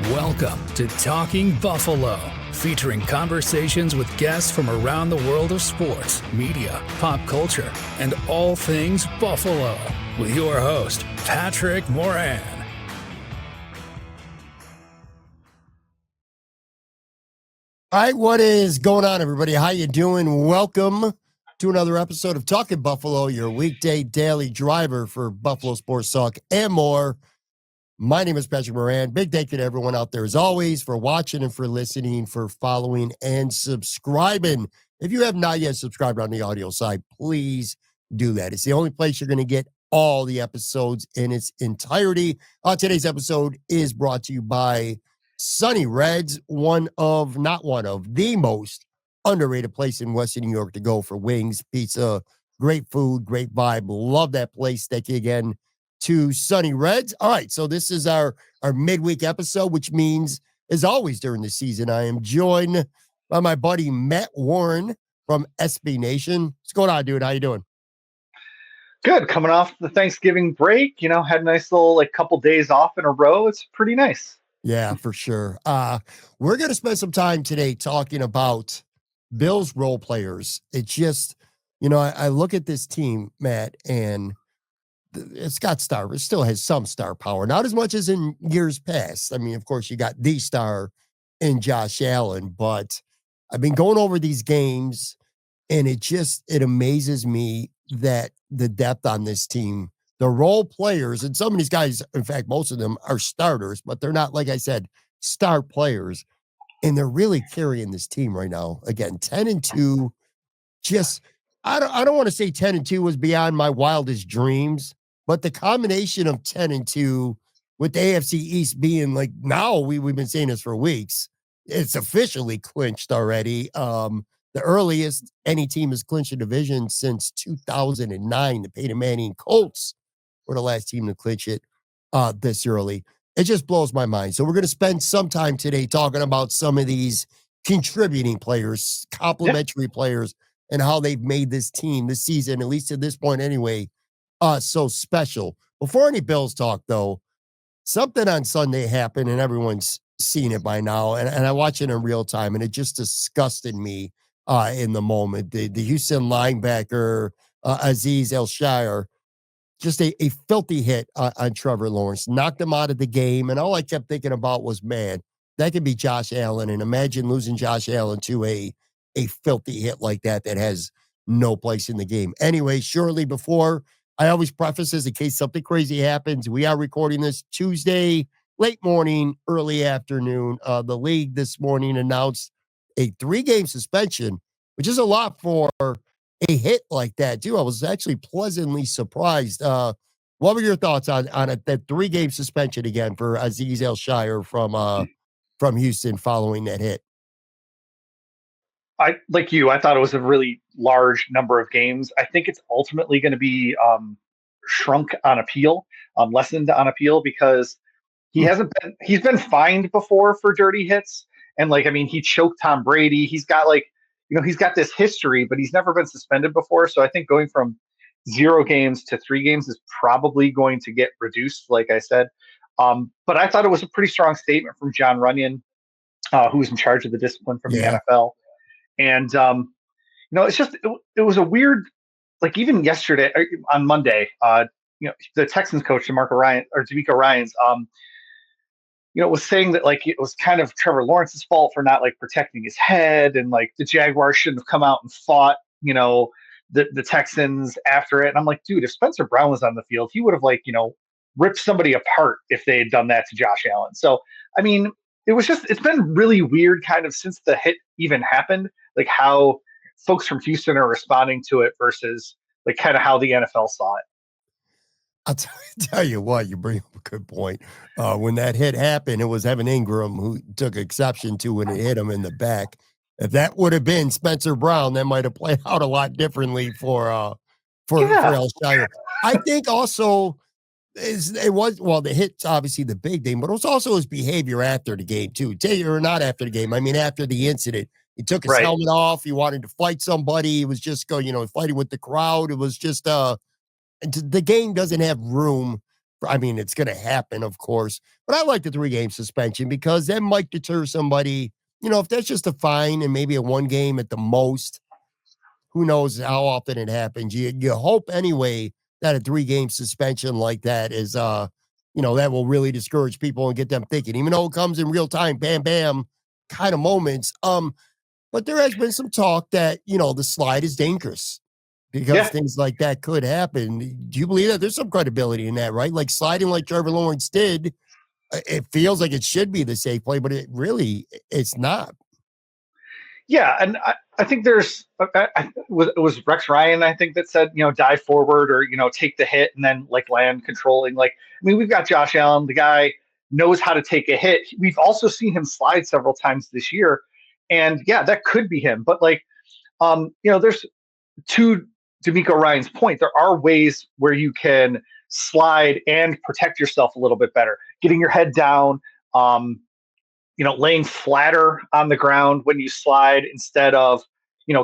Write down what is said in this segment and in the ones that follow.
Welcome to Talking Buffalo, featuring conversations with guests from around the world of sports, media, pop culture, and all things Buffalo. With your host, Patrick Moran. All right, what is going on, everybody? How you doing? Welcome to another episode of Talking Buffalo, your weekday daily driver for Buffalo sports talk and more. My name is Patrick Moran. Big thank you to everyone out there, as always, for watching and for listening, for following and subscribing. If you have not yet subscribed on the audio side, please do that. It's the only place you're going to get all the episodes in its entirety. Today's episode is brought to you by Sunny Reds, not one of the most underrated place in Western New York to go for wings, pizza, great food, great vibe. Love that place. Thank you again to Sunny Reds. All right, so this is our midweek episode, which means, as always during the season, I am joined by my buddy Matt Warren from SB Nation. What's going on, dude? How you doing? Good. Coming off the Thanksgiving break, had a nice little couple days off in a row. It's pretty nice. Yeah, for sure. We're going to spend some time today talking about Bills role players. It just, I look at this team, Matt, and it's got star. It still has some star power, not as much as in years past. I mean, of course, you got the star in Josh Allen, but I've been going over these games, and it amazes me that the depth on this team, the role players, and some of these guys, in fact, most of them are starters, but they're not, like I said, star players, and they're really carrying this team right now. Again, 10-2. Just, I don't want to say 10-2 was beyond my wildest dreams. But the combination of 10-2 with the AFC East being now, we've been saying this for weeks, it's officially clinched already. The earliest any team has clinched a division since 2009. The Peyton Manning Colts were the last team to clinch it this early. It just blows my mind. So we're going to spend some time today talking about some of these contributing players, complementary players, and how they've made this team this season, at least at this point anyway, so special. Before any Bills talk, though, something on Sunday happened, and everyone's seen it by now, and I watch it in real time, and it just disgusted me in the moment. The Houston linebacker, Azeez El-Shaair, just a filthy hit on Trevor Lawrence, knocked him out of the game, and all I kept thinking about was, man, that could be Josh Allen, and imagine losing Josh Allen to a filthy hit like that has no place in the game. Anyway, shortly before, I always preface this in case something crazy happens. We are recording this Tuesday, late morning, early afternoon. The league this morning announced a 3-game suspension, which is a lot for a hit like that, too. I was actually pleasantly surprised. What were your thoughts on that 3-game suspension again for Azeez El-Shaair from Houston following that hit? I thought it was a really large number of games. I think it's ultimately going to be shrunk on appeal, lessened on appeal, because he's been fined before for dirty hits. And he choked Tom Brady. He's got he's got this history, but he's never been suspended before. So I think going from 0 games to 3 games is probably going to get reduced, like I said. But I thought it was a pretty strong statement from John Runyon, who's in charge of the discipline from the NFL. And, it was a weird, even yesterday on Monday, the Texans coach, DeMeco Ryans, was saying that it was kind of Trevor Lawrence's fault for not protecting his head. And the Jaguars shouldn't have come out and fought, the Texans after it. And I'm like, dude, if Spencer Brown was on the field, he would have ripped somebody apart if they had done that to Josh Allen. So, I mean, it's been really weird kind of since the hit even happened, how folks from Houston are responding to it versus kind of how the NFL saw it. I'll tell you what, you bring up a good point. When that hit happened, it was Evan Ingram who took exception to when it hit him in the back. If that would have been Spencer Brown, that might have played out a lot differently for El-Shaair. I think also the hit's obviously the big thing, but it was also his behavior after the game too. Or not after the game. I mean, after the incident, he took his helmet off. He wanted to fight somebody. He was just fighting with the crowd. It was just the game doesn't have room I mean, it's going to happen, of course, but I like the 3-game suspension because that might deter somebody. If that's just a fine and maybe a 1 game at the most, who knows how often it happens. You hope anyway that a 3-game suspension like that is, that will really discourage people and get them thinking, even though it comes in real time, bam, bam kind of moments. But there has been some talk that, the slide is dangerous because things like that could happen. Do you believe that there's some credibility in that, right? Like sliding like Trevor Lawrence did, it feels like it should be the safe play, but it's not. Yeah, and I think there's it was Rex Ryan, I think, that said, dive forward or take the hit and then like land controlling. Like, I mean, we've got Josh Allen, the guy knows how to take a hit. We've also seen him slide several times this year, and yeah, that could be him. But like, there's to D'Amico Ryan's point, there are ways where you can slide and protect yourself a little bit better, getting your head down. Laying flatter on the ground when you slide instead of,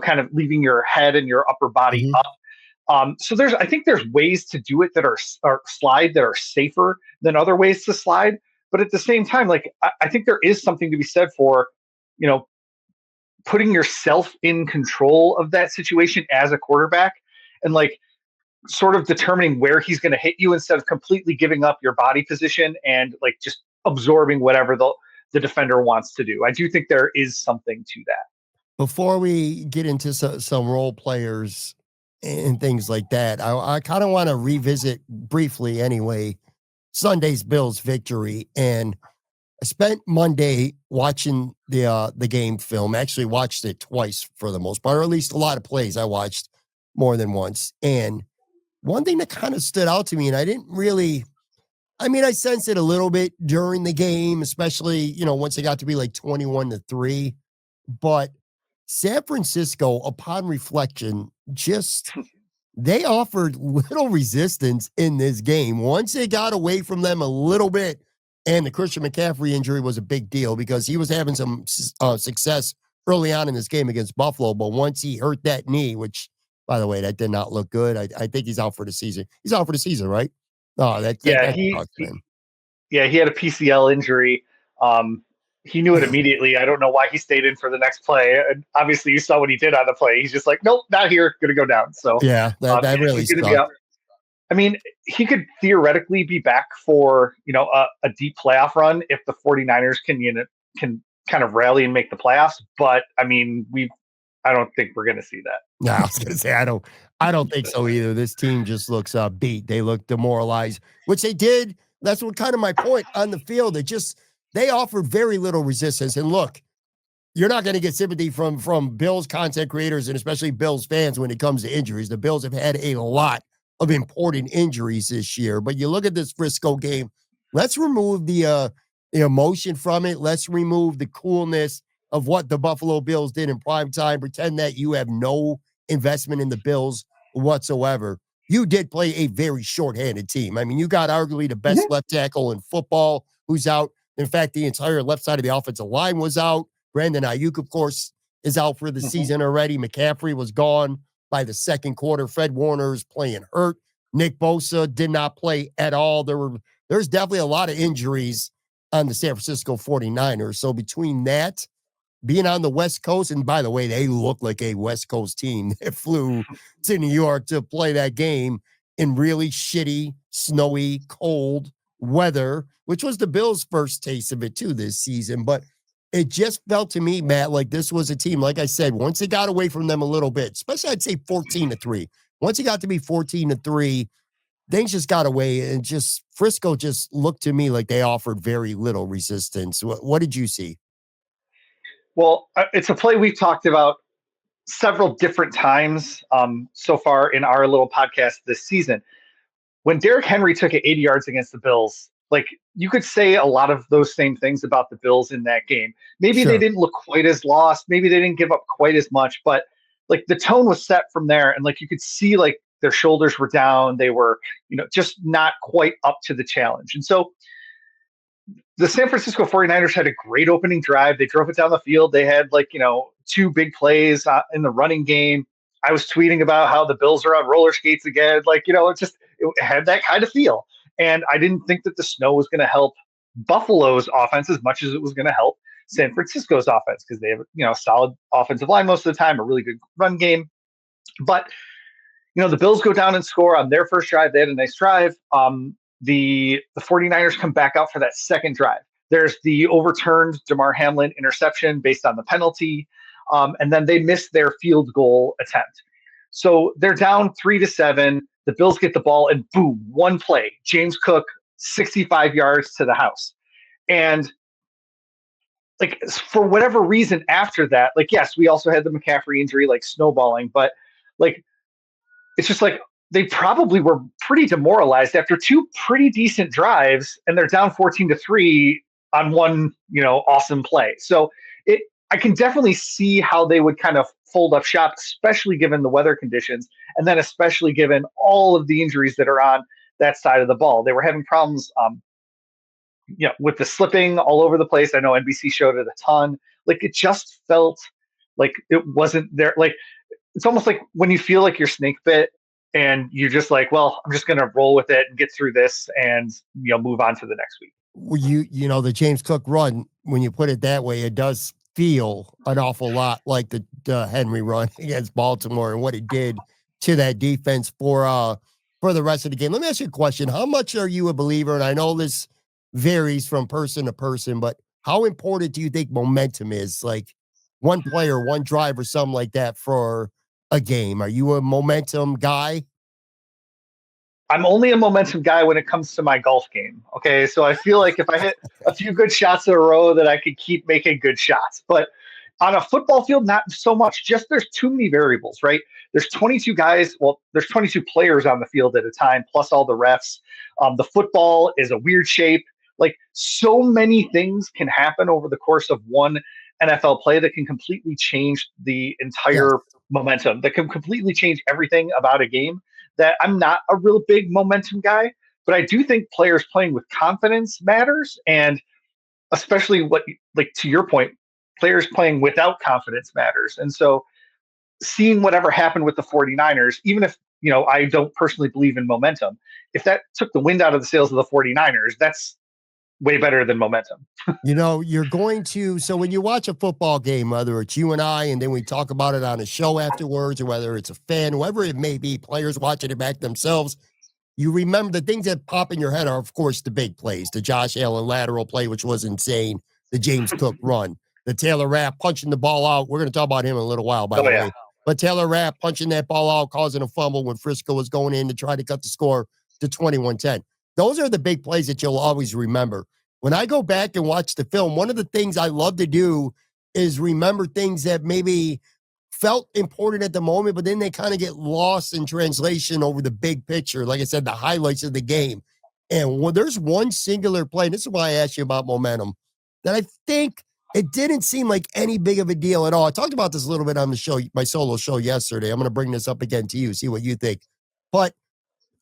kind of leaving your head and your upper body up. So I think there's ways to do it that are slide that are safer than other ways to slide. But at the same time, like, I think there is something to be said for, putting yourself in control of that situation as a quarterback and like sort of determining where he's going to hit you instead of completely giving up your body position and like just absorbing whatever the defender wants to do. I do think there is something to that. Before we get into some role players and things like that, I kind of want to revisit briefly anyway, Sunday's Bills victory. And I spent Monday watching the game film, actually watched it twice for the most part, or at least a lot of plays I watched more than once. And one thing that kind of stood out to me, and I didn't really, I sensed it a little bit during the game, especially, once it got to be like 21-3. But San Francisco, upon reflection, they offered little resistance in this game. Once they got away from them a little bit, and the Christian McCaffrey injury was a big deal because he was having some success early on in this game against Buffalo. But once he hurt that knee, which, by the way, that did not look good. I think he's out for the season. He's out for the season, right? Oh, he had a PCL injury. He knew it immediately. I don't know why he stayed in for the next play. And obviously, you saw what he did on the play. He's just like, nope, not here. Going to go down. So yeah, that really sucked. He could theoretically be back for a deep playoff run if the 49ers can kind of rally and make the playoffs. But I don't think we're going to see that. No, I was going to say I don't think so either. This team just looks beat. They look demoralized, which they did. That's what kind of my point on the field. They offered very little resistance. And look, you're not going to get sympathy from Bills content creators and especially Bills fans when it comes to injuries. The Bills have had a lot of important injuries this year. But you look at this Frisco game, let's remove the emotion from it. Let's remove the coolness of what the Buffalo Bills did in prime time. Pretend that you have no investment in the Bills whatsoever. You did play a very shorthanded team. You got arguably the best left tackle in football who's out. In fact, the entire left side of the offensive line was out. Brandon Ayuk, of course, is out for the season already. McCaffrey was gone by the second quarter. Fred Warner's playing hurt. Nick Bosa did not play at all. There's definitely a lot of injuries on the San Francisco 49ers. So between that, being on the West Coast, and by the way, they look like a West Coast team that flew to New York to play that game in really shitty, snowy, cold weather, which was the Bills' first taste of it too this season. But it just felt to me, Matt, like this was a team, like I said, once it got away from them a little bit, especially I'd say 14-3. Once it got to be 14-3, things just got away, and just Frisco just looked to me like they offered very little resistance. What did you see? Well, it's a play we've talked about several different times so far in our little podcast this season. When Derrick Henry took it 80 yards against the Bills, like you could say a lot of those same things about the Bills in that game. Maybe they didn't look quite as lost. Maybe they didn't give up quite as much, but like the tone was set from there. And like you could see like their shoulders were down. They were, just not quite up to the challenge. And so the San Francisco 49ers had a great opening drive. They drove it down the field. They had two big plays in the running game. I was tweeting about how the Bills are on roller skates again. It had that kind of feel. And I didn't think that the snow was going to help Buffalo's offense as much as it was going to help San Francisco's offense, because they have, a solid offensive line most of the time, a really good run game. But, the Bills go down and score on their first drive. They had a nice drive. The 49ers come back out for that second drive. There's the overturned Damar Hamlin interception based on the penalty. And then they miss their field goal attempt. So they're down 3-7. The Bills get the ball and boom, one play. James Cook, 65 yards to the house. And for whatever reason after that, yes, we also had the McCaffrey injury, snowballing, but it's just they probably were pretty demoralized after two pretty decent drives, and they're down 14-3 on one, awesome play. So I can definitely see how they would kind of fold up shop, especially given the weather conditions, and then especially given all of the injuries that are on that side of the ball. They were having problems, with the slipping all over the place. I know NBC showed it a ton. It just felt like it wasn't there. It's almost like when you feel like you're snake bit and you're just well, I'm just going to roll with it and get through this and, move on to the next week. Well, the James Cook run, when you put it that way, it does feel an awful lot like the Henry run against Baltimore and what it did to that defense for the rest of the game. Let me ask you a question. How much are you a believer? And I know this varies from person to person, but how important do you think momentum is? One player, one drive or something like that for a game. Are you a momentum guy? I'm only a momentum guy when it comes to my golf game. Okay. So I feel like if I hit a few good shots in a row, that I could keep making good shots. But on a football field, not so much. Just there's too many variables, right? There's 22 guys. Well, there's 22 players on the field at a time, plus all the refs. The football is a weird shape. So many things can happen over the course of one NFL play that can completely change the entire momentum, that can completely change everything about a game, that I'm not a real big momentum guy, but I do think players playing with confidence matters. And especially to your point, players playing without confidence matters. And so seeing whatever happened with the 49ers, even if, I don't personally believe in momentum, if that took the wind out of the sails of the 49ers, that's way better than momentum. You're going to, so when you watch a football game, whether it's you and I, and then we talk about it on a show afterwards, or whether it's a fan, whoever it may be, players watching it back themselves, you remember the things that pop in your head are, of course, the big plays, the Josh Allen lateral play, which was insane, the James Cook run, the Taylor Rapp punching the ball out. We're going to talk about him in a little while, by the way. But Taylor Rapp punching that ball out, causing a fumble when Frisco was going in to try to cut the score to 21-10. Those are the big plays that you'll always remember. When I go back and watch the film, one of the things I love to do is remember things that maybe felt important at the moment, but then they kind of get lost in translation over the big picture. Like I said, the highlights of the game. And when there's one singular play, and this is why I asked you about momentum, that I think it didn't seem like any big of a deal at all. I talked about this a little bit on the show, my solo show yesterday. I'm going to bring this up again to you, see what you think. But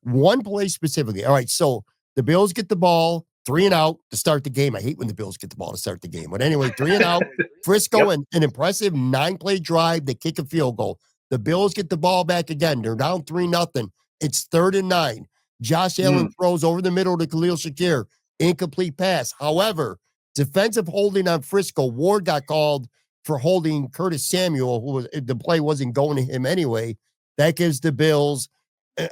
one play specifically. All right, so the Bills get the ball, 3 and out to start the game. I hate when the Bills get the ball to start the game. But anyway, 3 and out. Frisco, and an impressive 9-play drive. They kick a field goal. The Bills get the ball back again. They're down 3-0. It's 3rd and 9. Josh Allen throws over the middle to Khalil Shakir. Incomplete pass. However, defensive holding on Frisco. Ward got called for holding Curtis Samuel, the play wasn't going to him anyway. That gives the Bills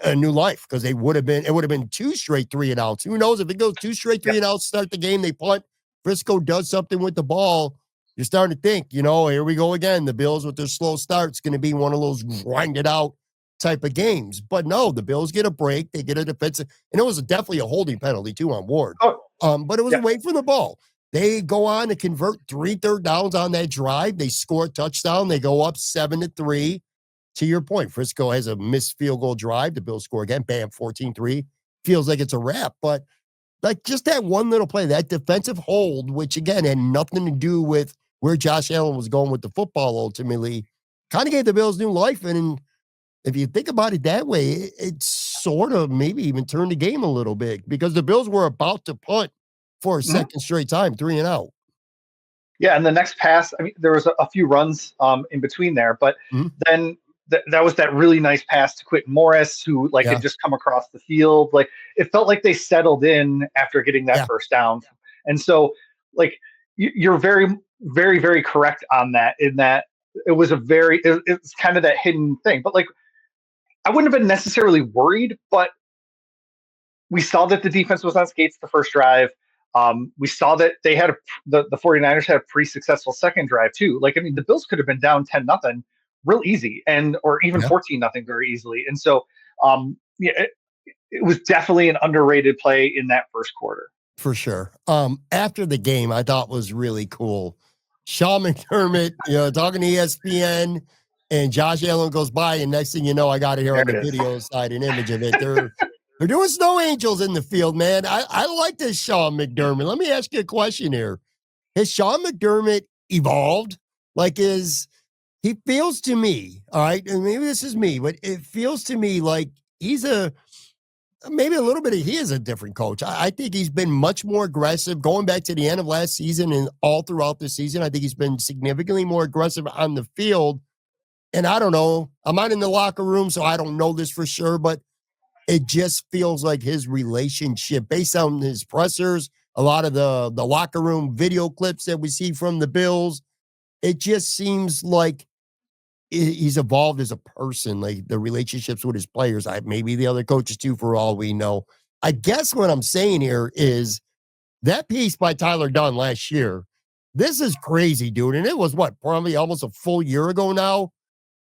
a new life, because it would have been 2 straight 3 and outs. Who knows if it goes 2 straight 3 and outs, start the game, they punt, Frisco does something with the ball. You're starting to think, here we go again. The Bills with their slow start, it's going to be one of those grinded out type of games. But no, the Bills get a break. They get a defensive, and it was definitely a holding penalty too on Ward. But it was away from the ball. They go on to convert 3 third downs on that drive. They score a touchdown. They go up 7-3. To your point, Frisco has a missed field goal drive. The Bills score again. Bam, 14-3. Feels like it's a wrap. But just that one little play, that defensive hold, which again had nothing to do with where Josh Allen was going with the football ultimately, kind of gave the Bills new life. And if you think about it that way, it sort of maybe even turned the game a little bit, because the Bills were about to punt for a second straight time, 3 and out. Yeah, and the next pass, there was a few runs in between there, but then that was that really nice pass to Quentin Morris, who like Yeah. had just come across the field. Like it felt like they settled in after getting that Yeah. first down. And so like you're very, very, very correct on that, in that it was it's kind of that hidden thing. But like I wouldn't have been necessarily worried, but we saw that the defense was on skates the first drive. We saw that they had the 49ers had a pretty successful second drive too. Like, I mean, the Bills could have been down 10-0 real easy, or even Yeah. 14-0 very easily. And so, yeah, it was definitely an underrated play in that first quarter. For sure. After the game, I thought was really cool. Sean McDermott, talking to ESPN, and Josh Allen goes by, and next thing you know, I got it here There on the it is. video side, an image of it. They're doing snow angels in the field, man. I like this Sean McDermott. Let me ask you a question here. Has Sean McDermott evolved? Like, he feels to me, all right, and maybe this is me, but it feels to me like he's maybe a little bit he is a different coach. I think he's been much more aggressive going back to the end of last season and all throughout the season. I think he's been significantly more aggressive on the field. And I don't know, I'm not in the locker room, so I don't know this for sure, but it just feels like his relationship, based on his pressers, a lot of the locker room video clips that we see from the Bills, it just seems like he's evolved as a person, like the relationships with his players. Maybe the other coaches too, for all we know. I guess what I'm saying here is that piece by Tyler Dunn last year, this is crazy, dude. And it was probably almost a full year ago now.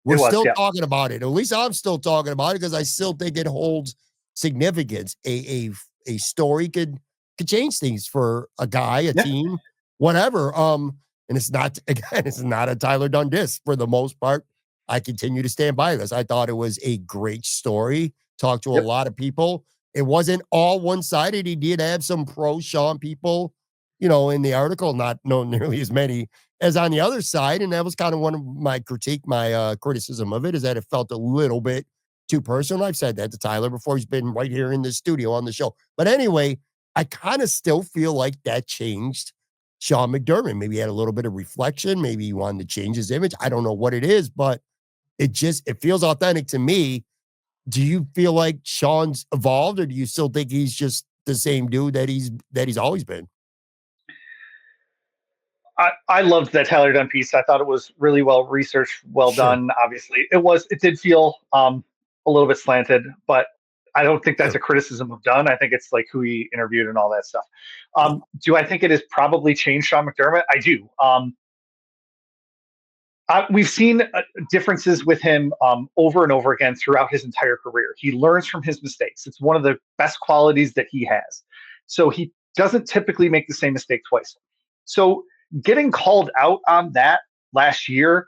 We're still talking about it. At least I'm still talking about it because I still think it holds significance. A story could change things for a guy, a team, whatever. And it's not a Tyler Dunn diss for the most part. I continue to stand by this. I thought it was a great story. Talked to a lot of people. It wasn't all one-sided. He did have some pro-Sean people, in the article, not nearly as many as on the other side. And that was kind of one of my criticism of it, is that it felt a little bit too personal. I've said that to Tyler before. He's been right here in the studio on the show. But anyway, I kind of still feel like that changed Sean McDermott. Maybe he had a little bit of reflection. Maybe he wanted to change his image. I don't know what it is, but it feels authentic to me. Do you feel like Sean's evolved, or do you still think he's just the same dude that he's always been? I loved that Tyler Dunn piece. I thought it was really well researched, well done. Obviously, it did feel a little bit slanted, but I don't think that's a criticism of Dunn. I think it's like who he interviewed and all that stuff. Do I think it has probably changed Sean McDermott? I do. We've seen differences with him over and over again throughout his entire career. He learns from his mistakes. It's one of the best qualities that he has. So he doesn't typically make the same mistake twice. So getting called out on that last year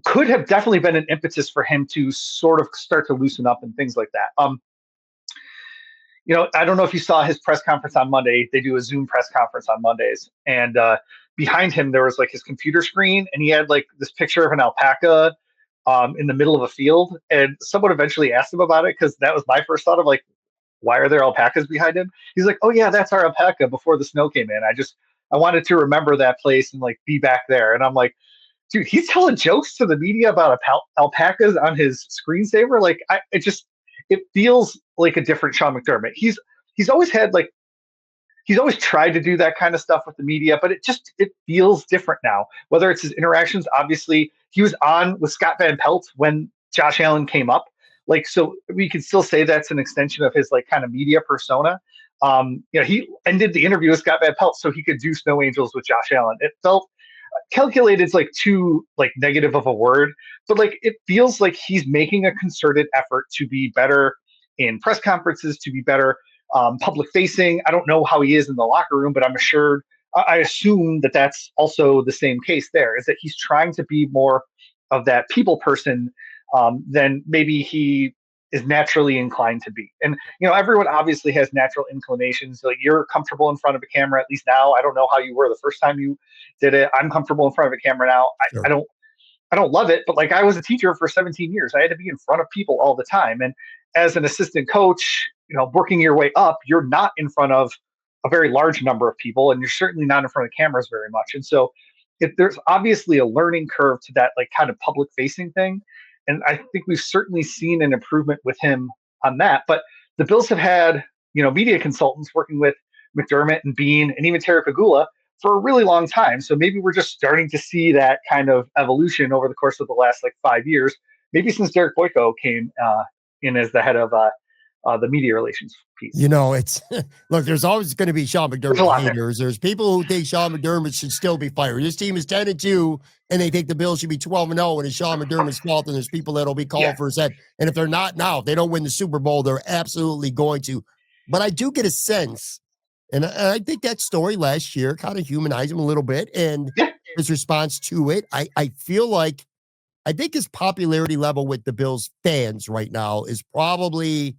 could have definitely been an impetus for him to sort of start to loosen up and things like that. I don't know if you saw his press conference on Monday. They do a Zoom press conference on Mondays, and behind him there was like his computer screen, and he had like this picture of an alpaca in the middle of a field. And someone eventually asked him about it, because that was my first thought of like, why are there alpacas behind him? He's like, oh yeah, that's our alpaca before the snow came in. I wanted to remember that place and like be back there. And I'm like, dude, he's telling jokes to the media about alpacas on his screensaver. Like, it feels like a different Sean McDermott. He's always tried to do that kind of stuff with the media, but it feels different now. Whether it's his interactions, obviously he was on with Scott Van Pelt when Josh Allen came up. Like, so we can still say that's an extension of his like kind of media persona. He ended the interview with Scott Van Pelt so he could do Snow Angels with Josh Allen. It felt calculated is like too like negative of a word, but like it feels like he's making a concerted effort to be better in press conferences, to be better public facing. I don't know how he is in the locker room, but I assume that that's also the same case there, is that he's trying to be more of that people person than maybe he is naturally inclined to be. And, everyone obviously has natural inclinations. Like, you're comfortable in front of a camera, at least now. I don't know how you were the first time you did it. I'm comfortable in front of a camera now. Sure. I don't love it, but like, I was a teacher for 17 years. I had to be in front of people all the time. And as an assistant coach, working your way up, you're not in front of a very large number of people, and you're certainly not in front of cameras very much. And so there's obviously a learning curve to that, like kind of public facing thing. And I think we've certainly seen an improvement with him on that. But the Bills have had, media consultants working with McDermott and Bean and even Terry Pagula for a really long time. So maybe we're just starting to see that kind of evolution over the course of the last like 5 years, maybe since Derek Boyko came in as the head of the media relations piece. It's look, there's always going to be Sean McDermott haters. There's people who think Sean McDermott should still be fired. This team is 10-2, and they think the Bills should be 12-0, and it's Sean McDermott's fault. And there's people that'll be calling for his head. And if they're not now, if they don't win the Super Bowl, they're absolutely going to. But I do get a sense, and I think that story last year kind of humanized him a little bit, and his response to it. I feel like I think his popularity level with the Bills fans right now is probably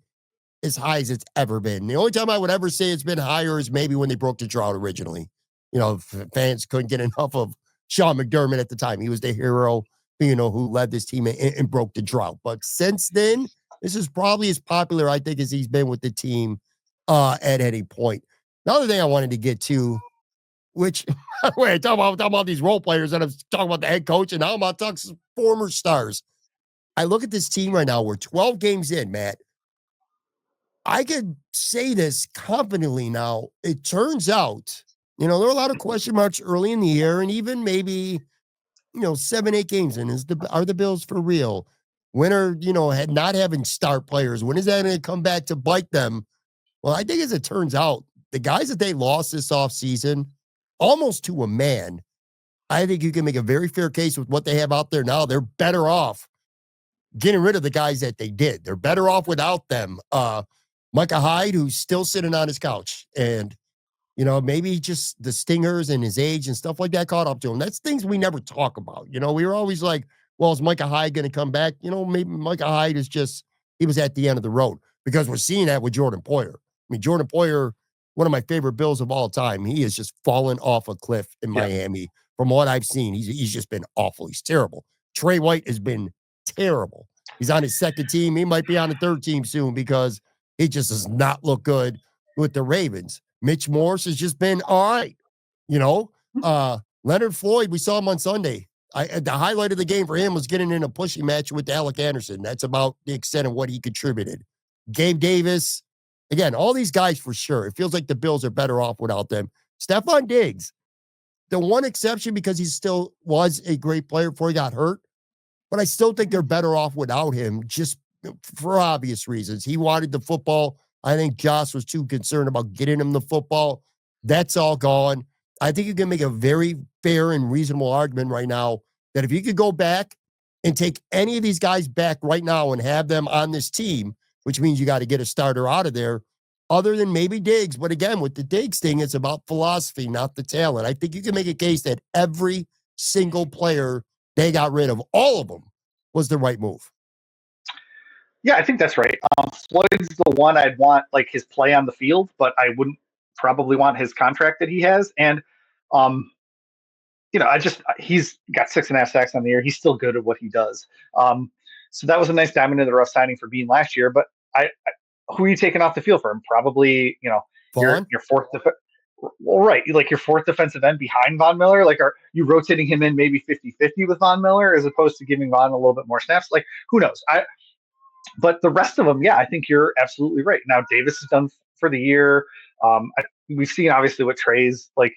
as high as it's ever been. The only time I would ever say it's been higher is maybe when they broke the drought originally. Fans couldn't get enough of Sean McDermott at the time. He was the hero, who led this team and broke the drought. But since then, this is probably as popular, I think, as he's been with the team at any point. The other thing I wanted to get to, which, by the way, I'm talking about these role players, and I'm talking about the head coach, and now I'm about to talk former stars. I look at this team right now. We're 12 games in, Matt. I could say this confidently now. It turns out, there are a lot of question marks early in the year, and even maybe, 7-8 games in. Are the Bills for real? When are, not having star players? When is that going to come back to bite them? Well, I think as it turns out, the guys that they lost this offseason, almost to a man, I think you can make a very fair case with what they have out there now. They're better off getting rid of the guys that they did. They're better off without them. Micah Hyde, who's still sitting on his couch, and maybe just the stingers and his age and stuff like that caught up to him. That's things we never talk about. We were always like, well, is Micah Hyde going to come back? Maybe Micah Hyde he was at the end of the road, because we're seeing that with Jordan Poyer. Jordan Poyer, one of my favorite Bills of all time, he has just fallen off a cliff in Miami. From what I've seen, he's just been awful. He's terrible. Trey White has been terrible. He's on his second team. He might be on the third team soon, because he just does not look good with the Ravens. Mitch Morse has just been all right. Leonard Floyd, we saw him on Sunday. The highlight of the game for him was getting in a pushing match with Alec Anderson. That's about the extent of what he contributed. Gabe Davis, again, all these guys for sure. It feels like the Bills are better off without them. Stephon Diggs, the one exception, because he still was a great player before he got hurt, but I still think they're better off without him, just for obvious reasons. He wanted the football. I think Josh was too concerned about getting him the football. That's all gone. I think you can make a very fair and reasonable argument right now that if you could go back and take any of these guys back right now and have them on this team, which means you got to get a starter out of there, other than maybe Diggs. But again, with the Diggs thing, it's about philosophy, not the talent. I think you can make a case that every single player they got rid of, all of them, was the right move. Yeah, I think that's right. Floyd's the one I'd want, like, his play on the field, but I wouldn't probably want his contract that he has. And, he's got 6.5 sacks on the year. He's still good at what he does. So that was a nice diamond in the rough signing for Bean last year. But who are you taking off the field for him? Probably, your fourth well, right. Like your fourth defensive end behind Von Miller. Like, are you rotating him in maybe 50-50 with Von Miller as opposed to giving Von a little bit more snaps? Like, who knows? But the rest of them, yeah, I think you're absolutely right. Now, Davis is done for the year. We've seen obviously what Trey's like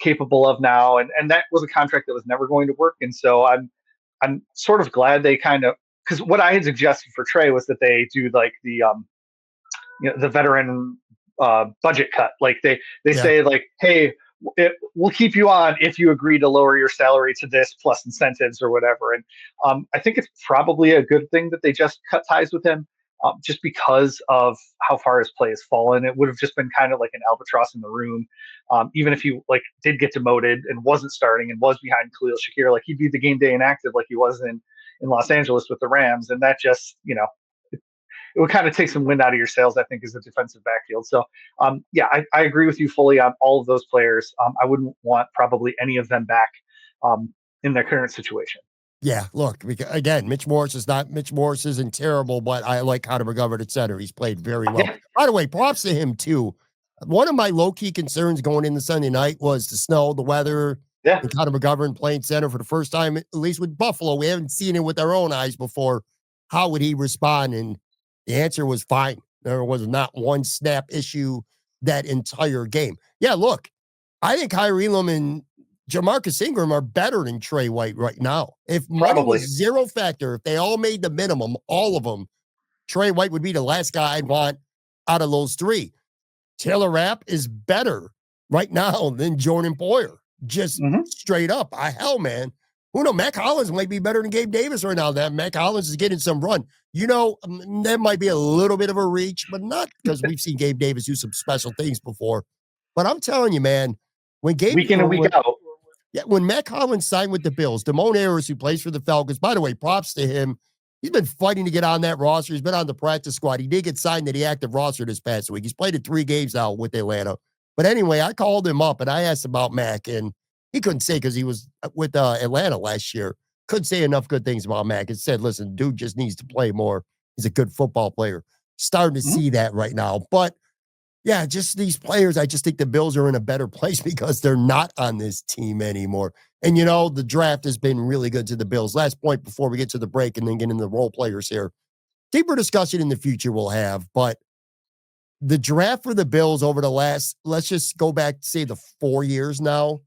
capable of now, and that was a contract that was never going to work. And so I'm sort of glad they kind of, because what I had suggested for Trey was that they do like the the veteran budget cut. Like they say like, hey, we'll keep you on if you agree to lower your salary to this plus incentives or whatever. And I think it's probably a good thing that they just cut ties with him, just because of how far his play has fallen. It would have just been kind of like an albatross in the room. Even if he like did get demoted and wasn't starting and was behind Khalil Shakir, like he'd be the game day inactive like he was in Los Angeles with the Rams. And that just, it would kind of take some wind out of your sails, I think, as a defensive backfield. So, I agree with you fully on all of those players. I wouldn't want probably any of them back in their current situation. Yeah, look, again, Mitch Morse isn't terrible, but I like Connor McGovern at center. He's played very well. Yeah. By the way, props to him, too. One of my low-key concerns going into Sunday night was the snow, the weather, Yeah. And Connor McGovern playing center for the first time, at least with Buffalo. We haven't seen it with our own eyes before. How would he respond? And the answer was fine. There was not one snap issue that entire game. Yeah, look, I think Kyrie Elam and Jamarcus Ingram are better than Trey White right now. If money Probably. was zero factor, if they all made the minimum, all of them, Trey White would be the last guy I'd want out of those three. Taylor Rapp is better right now than Jordan Poyer. Just straight up. Hell, man. Who knows? Mack Hollins might be better than Gabe Davis right now. That Mack Hollins is getting some run. That might be a little bit of a reach, but not because we've seen Gabe Davis do some special things before. But I'm telling you, man, when week in and week out. Yeah, when Mack Hollins signed with the Bills, Damone Harris, who plays for the Falcons, by the way, props to him. He's been fighting to get on that roster. He's been on the practice squad. He did get signed to the active roster this past week. He's played in 3 games now with Atlanta. But anyway, I called him up and I asked about Mack, and he couldn't say because he was with Atlanta last year. Couldn't say enough good things about Mack. It said, listen, dude just needs to play more. He's a good football player. Starting to see that right now. But yeah, just these players, I just think the Bills are in a better place because they're not on this team anymore. And, the draft has been really good to the Bills. Last point before we get to the break and then get into the role players here. Deeper discussion in the future we'll have, but the draft for the Bills over the last, let's just go back to say the 4 years now,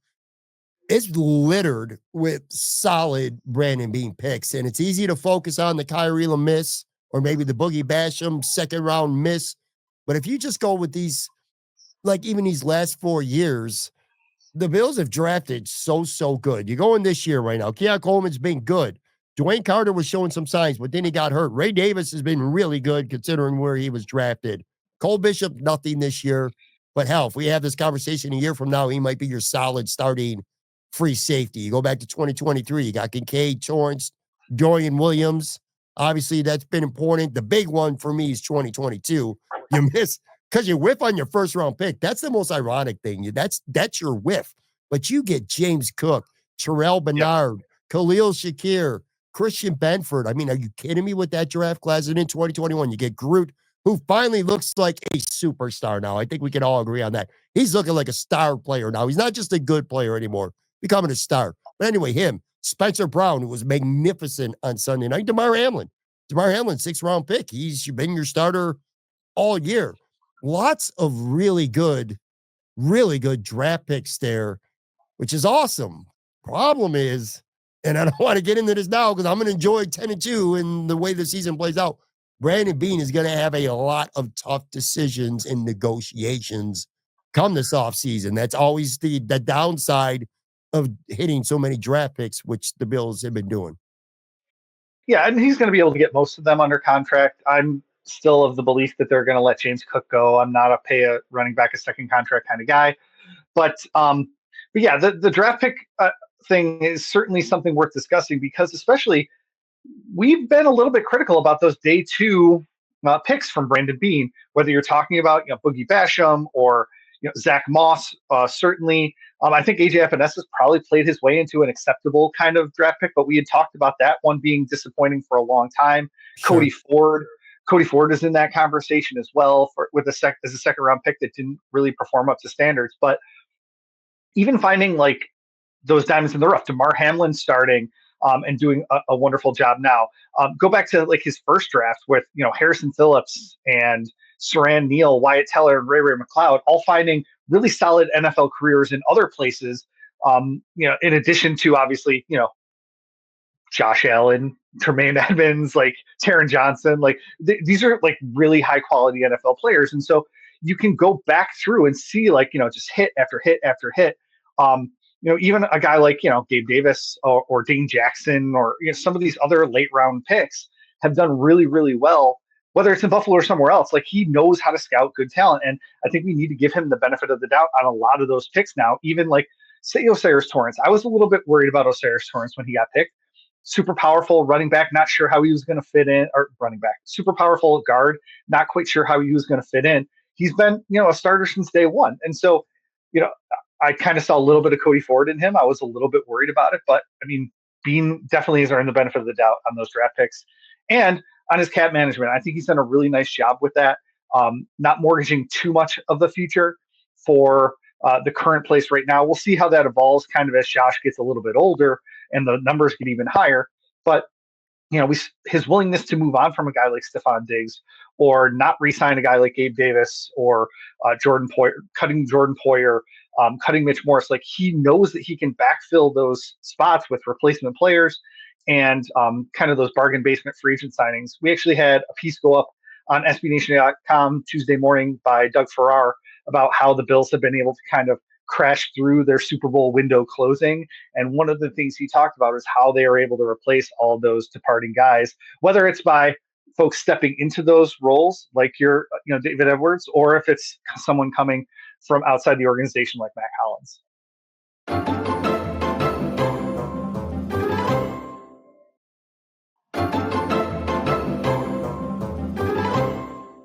it's littered with solid Brandon Beane picks. And it's easy to focus on the Kyrie Elam miss or maybe the Boogie Basham second round miss. But if you just go with these, like even these last 4 years, the Bills have drafted so good. You're going this year right now. Keon Coleman's been good. Dwayne Carter was showing some signs, but then he got hurt. Ray Davis has been really good considering where he was drafted. Cole Bishop, nothing this year. But hell, if we have this conversation a year from now, he might be your solid starting free safety. You go back to 2023, you got Kincaid, Torrance, Dorian Williams. Obviously, that's been important. The big one for me is 2022. You miss because you whiff on your first round pick. That's the most ironic thing. That's your whiff. But you get James Cook, Terrell Bernard, Khalil Shakir, Christian Benford. I mean, are you kidding me with that draft class? And in 2021, you get Groot, who finally looks like a superstar now. I think we can all agree on that. He's looking like a star player now. He's not just a good player anymore, becoming a star. But anyway, him, Spencer Brown, who was magnificent on Sunday night, DeMar Hamlin, 6th round pick. He's been your starter all year. Lots of really good draft picks there, which is awesome. Problem is, and I don't want to get into this now because I'm going to enjoy 10-2 and the way the season plays out. Brandon Beane is going to have a lot of tough decisions and negotiations come this offseason. That's always the downside of hitting so many draft picks, which the Bills have been doing. Yeah, and he's going to be able to get most of them under contract. I'm still of the belief that they're going to let James Cook go. I'm not a pay a running back a second contract kind of guy. But yeah, the draft pick thing is certainly something worth discussing because especially we've been a little bit critical about those day 2 picks from Brandon Beane, whether you're talking about Boogie Basham or Zach Moss. Certainly, I think AJ Epinesa has probably played his way into an acceptable kind of draft pick, but we had talked about that one being disappointing for a long time. Sure. Cody Ford is in that conversation as well as a second round pick that didn't really perform up to standards. But even finding like those diamonds in the rough, DeMar Hamlin starting and doing a wonderful job now. Go back to like his first draft with Harrison Phillips and Saran Neal, Wyatt Teller, and Ray McLeod, all finding really solid NFL careers in other places. In addition to obviously Josh Allen, Tremaine Edmonds, like Taron Johnson, like these are like really high quality NFL players. And so you can go back through and see like, just hit after hit after hit. Even a guy like, Gabe Davis or Dane Jackson or some of these other late round picks have done really, really well, whether it's in Buffalo or somewhere else. Like he knows how to scout good talent. And I think we need to give him the benefit of the doubt on a lot of those picks now, even like say Osiris Torrance. I was a little bit worried about Osiris Torrance when he got picked. Super powerful running back, not sure how he was going to fit in, or running back, super powerful guard, not quite sure how he was going to fit in. He's been, a starter since day one. And so, I kind of saw a little bit of Cody Ford in him. I was a little bit worried about it, but I mean, Beane definitely is earned the benefit of the doubt on those draft picks and on his cap management. I think he's done a really nice job with that. Not mortgaging too much of the future for the current place right now. We'll see how that evolves kind of as Josh gets a little bit older and the numbers get even higher. But his willingness to move on from a guy like Stephon Diggs, or not re-sign a guy like Gabe Davis, or Jordan Poyer, cutting Jordan Poyer, cutting Mitch Morse. Like, he knows that he can backfill those spots with replacement players and kind of those bargain basement free agent signings. We actually had a piece go up on SBNation.com Tuesday morning by Doug Farrar about how the Bills have been able to kind of crash through their Super Bowl window closing. And one of the things he talked about is how they are able to replace all those departing guys, whether it's by folks stepping into those roles like David Edwards, or if it's someone coming from outside the organization like Mack Hollins.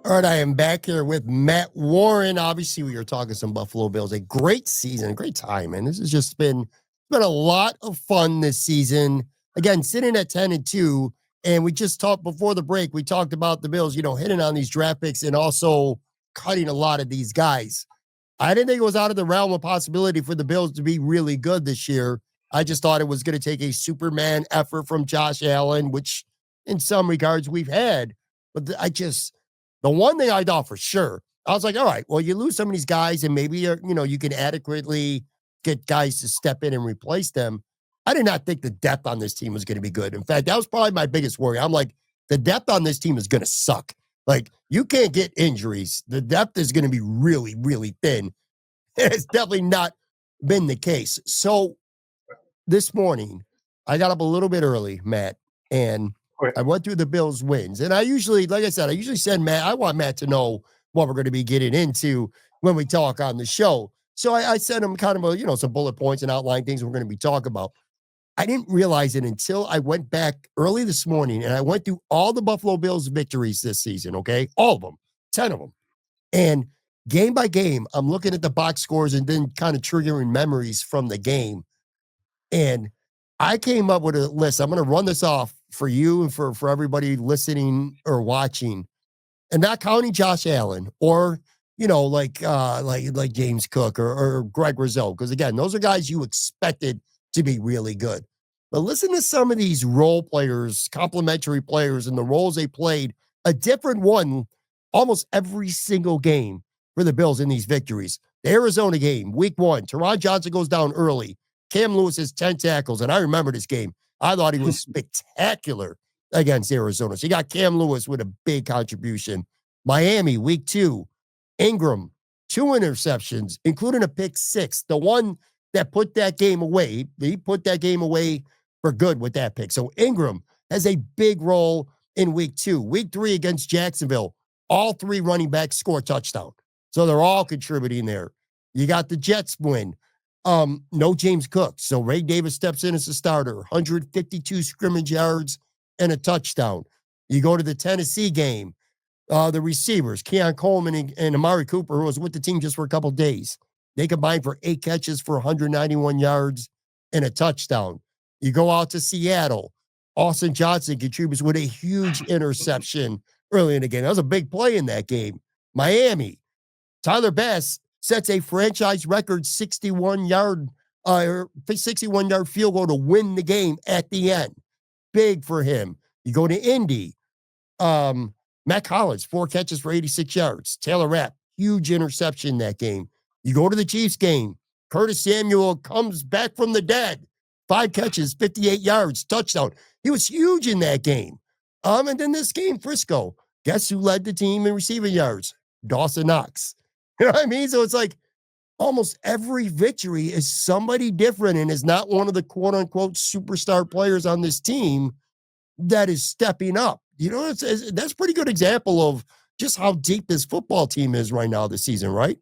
All right, I am back here with Matt Warren. Obviously, we are talking some Buffalo Bills. A great season, a great time, and this has just been a lot of fun this season. Again, sitting at 10-2, and we just talked before the break. We talked about the Bills, hitting on these draft picks and also cutting a lot of these guys. I didn't think it was out of the realm of possibility for the Bills to be really good this year. I just thought it was going to take a Superman effort from Josh Allen, which in some regards we've had, but the one thing I thought for sure, I was like, all right, well, you lose some of these guys and maybe, you can adequately get guys to step in and replace them. I did not think the depth on this team was going to be good. In fact, that was probably my biggest worry. I'm like, the depth on this team is going to suck. Like, you can't get injuries. The depth is going to be really, really thin. It's definitely not been the case. So this morning, I got up a little bit early, Matt, and I went through the Bills' wins. And I usually send Matt, I want Matt to know what we're going to be getting into when we talk on the show. So I sent him kind of some bullet points and outline things we're going to be talking about. I didn't realize it until I went back early this morning and I went through all the Buffalo Bills victories this season, okay? All of them, 10 of them. And game by game, I'm looking at the box scores and then kind of triggering memories from the game. And I came up with a list. I'm going to run this off for you and for everybody listening or watching, and not counting Josh Allen or, like James Cook or Greg Rizzo. Because again, those are guys you expected to be really good. But listen to some of these role players, complementary players, and the roles they played, a different one almost every single game for the Bills in these victories. The Arizona game, week 1, Teron Johnson goes down early. Cam Lewis has 10 tackles, and I remember this game. I thought he was spectacular against Arizona. So you got Cam Lewis with a big contribution. Miami, week 2, Ingram, 2 interceptions, including a pick 6. The one that put that game away, he put that game away for good with that pick. So Ingram has a big role in week 2. Week 3 against Jacksonville, all 3 running backs score a touchdown. So they're all contributing there. You got the Jets win. No James Cook. So Ray Davis steps in as a starter, 152 scrimmage yards and a touchdown. You go to the Tennessee game, the receivers, Keon Coleman and Amari Cooper, who was with the team just for a couple days. They combined for 8 catches for 191 yards and a touchdown. You go out to Seattle. Austin Johnson contributes with a huge interception early in the game. That was a big play in that game. Miami, Tyler Bass sets a franchise record 61-yard field goal to win the game at the end. Big for him. You go to Indy. Mack Hollins, 4 catches for 86 yards. Taylor Rapp, huge interception in that game. You go to the Chiefs game. Curtis Samuel comes back from the dead. 5 catches, 58 yards, touchdown. He was huge in that game. And then this game, Frisco. Guess who led the team in receiving yards? Dawson Knox. You know what I mean? So it's like almost every victory is somebody different and is not one of the quote-unquote superstar players on this team that is stepping up. That's a pretty good example of just how deep this football team is right now this season, right?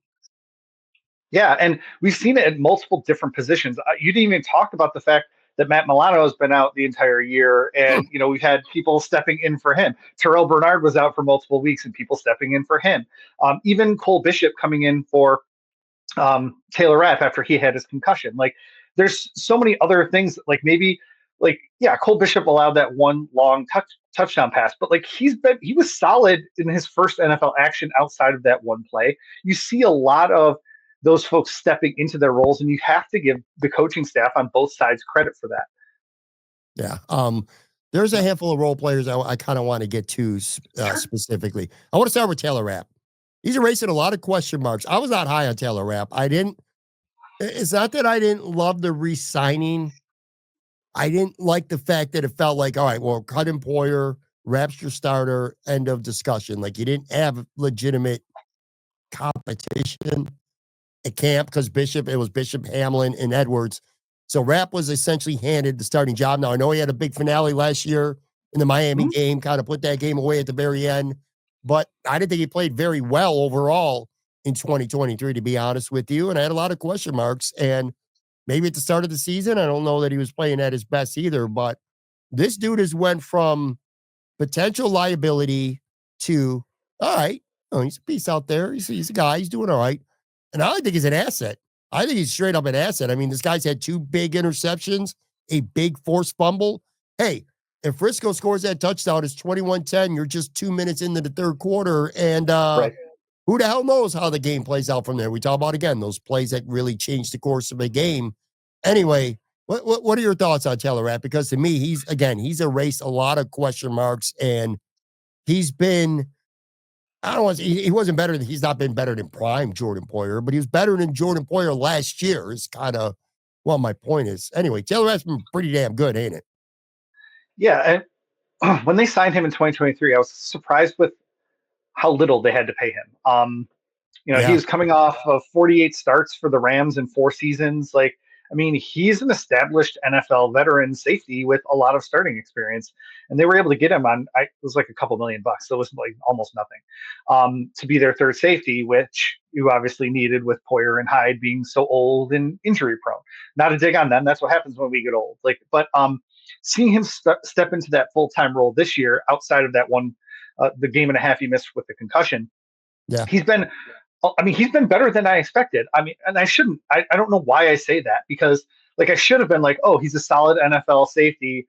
Yeah, and we've seen it at multiple different positions. You didn't even talk about the fact that Matt Milano has been out the entire year, and we've had people stepping in for him. Terrell Bernard was out for multiple weeks, and people stepping in for him. Even Cole Bishop coming in for Taylor Rapp after he had his concussion. Like, there's so many other things. Cole Bishop allowed that one long touchdown pass, but he was solid in his first NFL action outside of that one play. You see a lot of those folks stepping into their roles, and you have to give the coaching staff on both sides credit for that. Yeah. There's a handful of role players I kind of want to get to specifically. I want to start with Taylor Rapp. He's erasing a lot of question marks. I was not high on Taylor Rapp. It's not that I didn't love the re-signing. I didn't like the fact that it felt like, all right, well, cut Poyer, Rapp's your starter, end of discussion. Like, you didn't have legitimate competition at camp because it was Bishop, Hamlin, and Edwards. So Rapp was essentially handed the starting job. Now, I know he had a big finale last year in the Miami game, kind of put that game away at the very end, but I didn't think he played very well overall in 2023, to be honest with you. And I had a lot of question marks. And maybe at the start of the season, I don't know that he was playing at his best either, but this dude has went from potential liability to, all right, he's a piece out there. He's a guy. He's doing all right. And I think he's an asset. I think he's straight up an asset. I mean, this guy's had 2 big interceptions, a big forced fumble. Hey, if Frisco scores that touchdown, it's 21-10. You're just 2 minutes into the third quarter. And who the hell knows how the game plays out from there? We talk about, again, those plays that really change the course of a game. Anyway, what are your thoughts on Taylor Rapp? Because to me, he's erased a lot of question marks, and he's been, I don't want to say, he wasn't better he's not been better than prime Jordan Poyer, but he was better than Jordan Poyer last year is kind of, well, my point is. Anyway, Taylor Rapp's been pretty damn good, ain't it? Yeah, and when they signed him in 2023, I was surprised with how little they had to pay him. He was coming off of 48 starts for the Rams in 4 seasons. Like, I mean, he's an established NFL veteran safety with a lot of starting experience, and they were able to get him on. It was like a couple $1 million, so it was like almost nothing to be their third safety, which you obviously needed with Poyer and Hyde being so old and injury prone. Not a dig on them. That's what happens when we get old. But seeing him step into that full-time role this year, outside of that one, the game and a half he missed with the concussion, he's been better than I expected. I mean, and I don't know why I say that, because like I should have been like, oh, he's a solid NFL safety,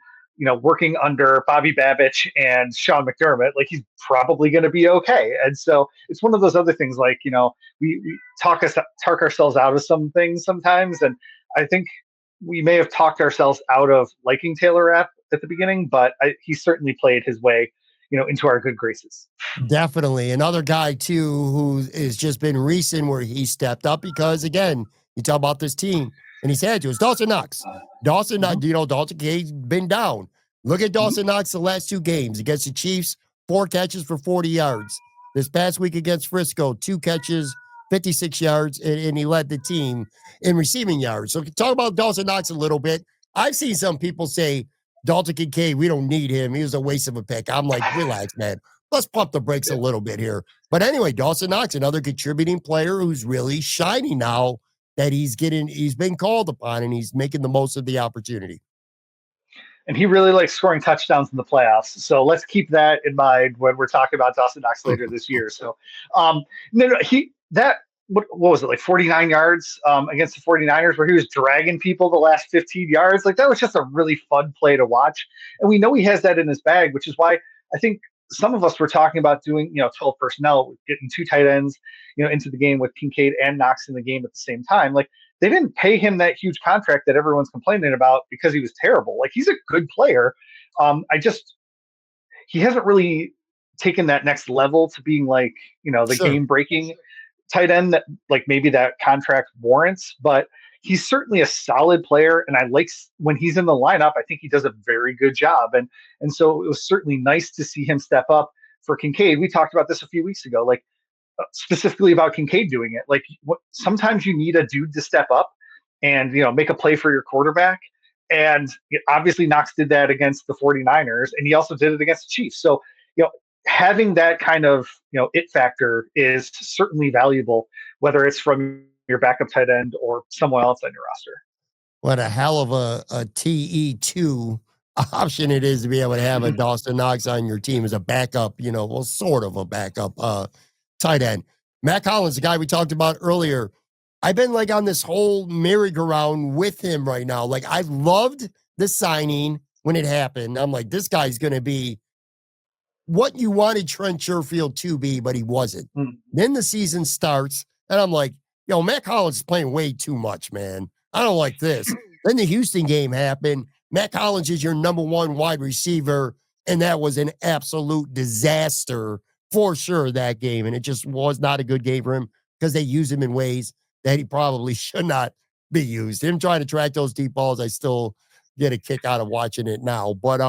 working under Bobby Babich and Sean McDermott. Like, he's probably going to be okay. And so it's one of those other things, like, we talk ourselves out of some things sometimes. And I think we may have talked ourselves out of liking Taylor Rapp at the beginning, but he certainly played his way into our good graces. Definitely. Another guy, too, who has just been recent where he stepped up because, again, you talk about this team, and he's had to. It's Dawson Knox. Dawson K's been down. Look at Dawson Knox the last 2 games. Against the Chiefs, 4 catches for 40 yards. This past week against Frisco, 2 catches, 56 yards, and he led the team in receiving yards. So talk about Dawson Knox a little bit. I've seen some people say, Dalton Kincaid, we don't need him. He was a waste of a pick. I'm like, relax, man. Let's pump the brakes a little bit here. But anyway, Dawson Knox, another contributing player who's really shining now that he's been called upon, and he's making the most of the opportunity. And he really likes scoring touchdowns in the playoffs. So let's keep that in mind when we're talking about Dawson Knox later this year. So, what was it, like 49 yards against the 49ers, where he was dragging people the last 15 yards? Like, that was just a really fun play to watch. And we know he has that in his bag, which is why I think some of us were talking about doing, 12 personnel, getting 2 tight ends, into the game with Kincaid and Knox in the game at the same time. Like, they didn't pay him that huge contract that everyone's complaining about because he was terrible. Like, he's a good player. He hasn't really taken that next level to being like, game breaking tight end that, like, maybe that contract warrants, but he's certainly a solid player. And I like when he's in the lineup, I think he does a very good job. And so it was certainly nice to see him step up for Kincaid. We talked about this a few weeks ago, like specifically about Kincaid doing it. Like, sometimes you need a dude to step up and, make a play for your quarterback. And obviously Knox did that against the 49ers, and he also did it against the Chiefs. So, having that kind of, it factor is certainly valuable, whether it's from your backup tight end or someone else on your roster. What a hell of a TE2 option it is to be able to have a Dawson Knox on your team as a backup, sort of a backup tight end. Mack Hollins, the guy we talked about earlier, I've been like on this whole merry-go-round with him right now. Like, I loved the signing when it happened. I'm like, this guy's going to be what you wanted Trent Sherfield to be, but he wasn't. Then the season starts, and I'm like, yo, Mack Hollins is playing way too much, man. I don't like this. Then the Houston game happened. Mack Hollins is your number one wide receiver, and that was an absolute disaster for sure, that game. And it just was not a good game for him because they use him in ways that he probably should not be used. Him trying to track those deep balls, I still get a kick out of watching it now. But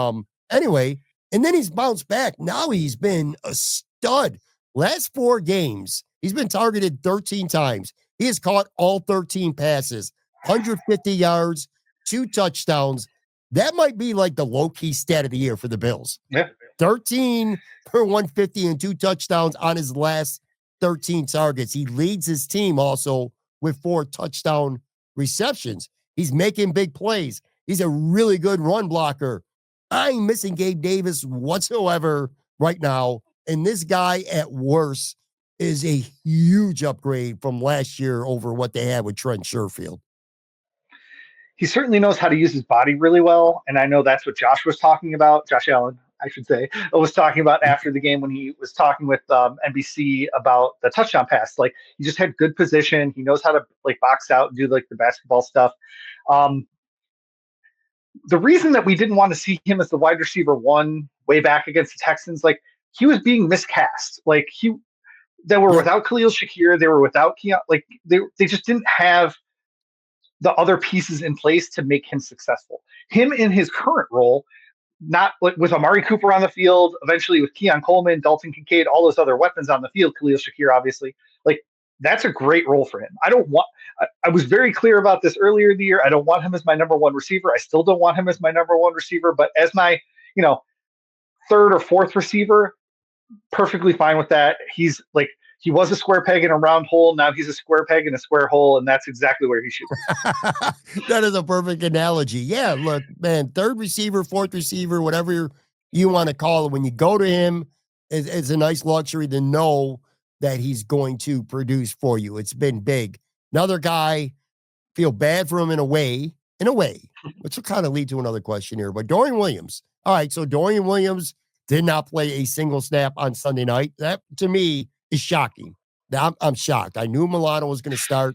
anyway, and then he's bounced back. Now he's been a stud. Last 4 games, he's been targeted 13 times. He has caught all 13 passes, 150 yards, 2 touchdowns. That might be like the low-key stat of the year for the Bills. Yeah. 13 for 150 and 2 touchdowns on his last 13 targets. He leads his team also with 4 touchdown receptions. He's making big plays. He's a really good run blocker. I ain't missing Gabe Davis whatsoever right now. And this guy at worst is a huge upgrade from last year over what they had with Trent Sherfield. He certainly knows how to use his body really well. And I know that's what Josh was talking about. Josh Allen, I should say, was talking about after the game when he was talking with NBC about the touchdown pass. Like, he just had good position. He knows how to like box out and do like the basketball stuff. The reason that we didn't want to see him as the wide receiver 1 way back against the Texans, like, he was being miscast. Like, they were without Khalil Shakir. They were without Keon. Like, they just didn't have the other pieces in place to make him successful. Him in his current role, not like with Amari Cooper on the field, eventually with Keon Coleman, Dalton Kincaid, all those other weapons on the field, Khalil Shakir, obviously, like, that's a great role for him. I was very clear about this earlier in the year. I don't want him as my number 1 receiver. I still don't want him as my number 1 receiver, but as my, 3rd or 4th receiver, perfectly fine with that. He's like, he was a square peg in a round hole. Now he's a square peg in a square hole, and that's exactly where he should be. That is a perfect analogy. Yeah, look, man, 3rd receiver, 4th receiver, whatever you want to call it, when you go to him, it's a nice luxury to know that he's going to produce for you. It's been big. Another guy, feel bad for him in a way, which will kind of lead to another question here. But Dorian Williams. All right, so Dorian Williams did not play a single snap on Sunday night. That, to me, is shocking. I'm shocked. I knew Milano was going to start.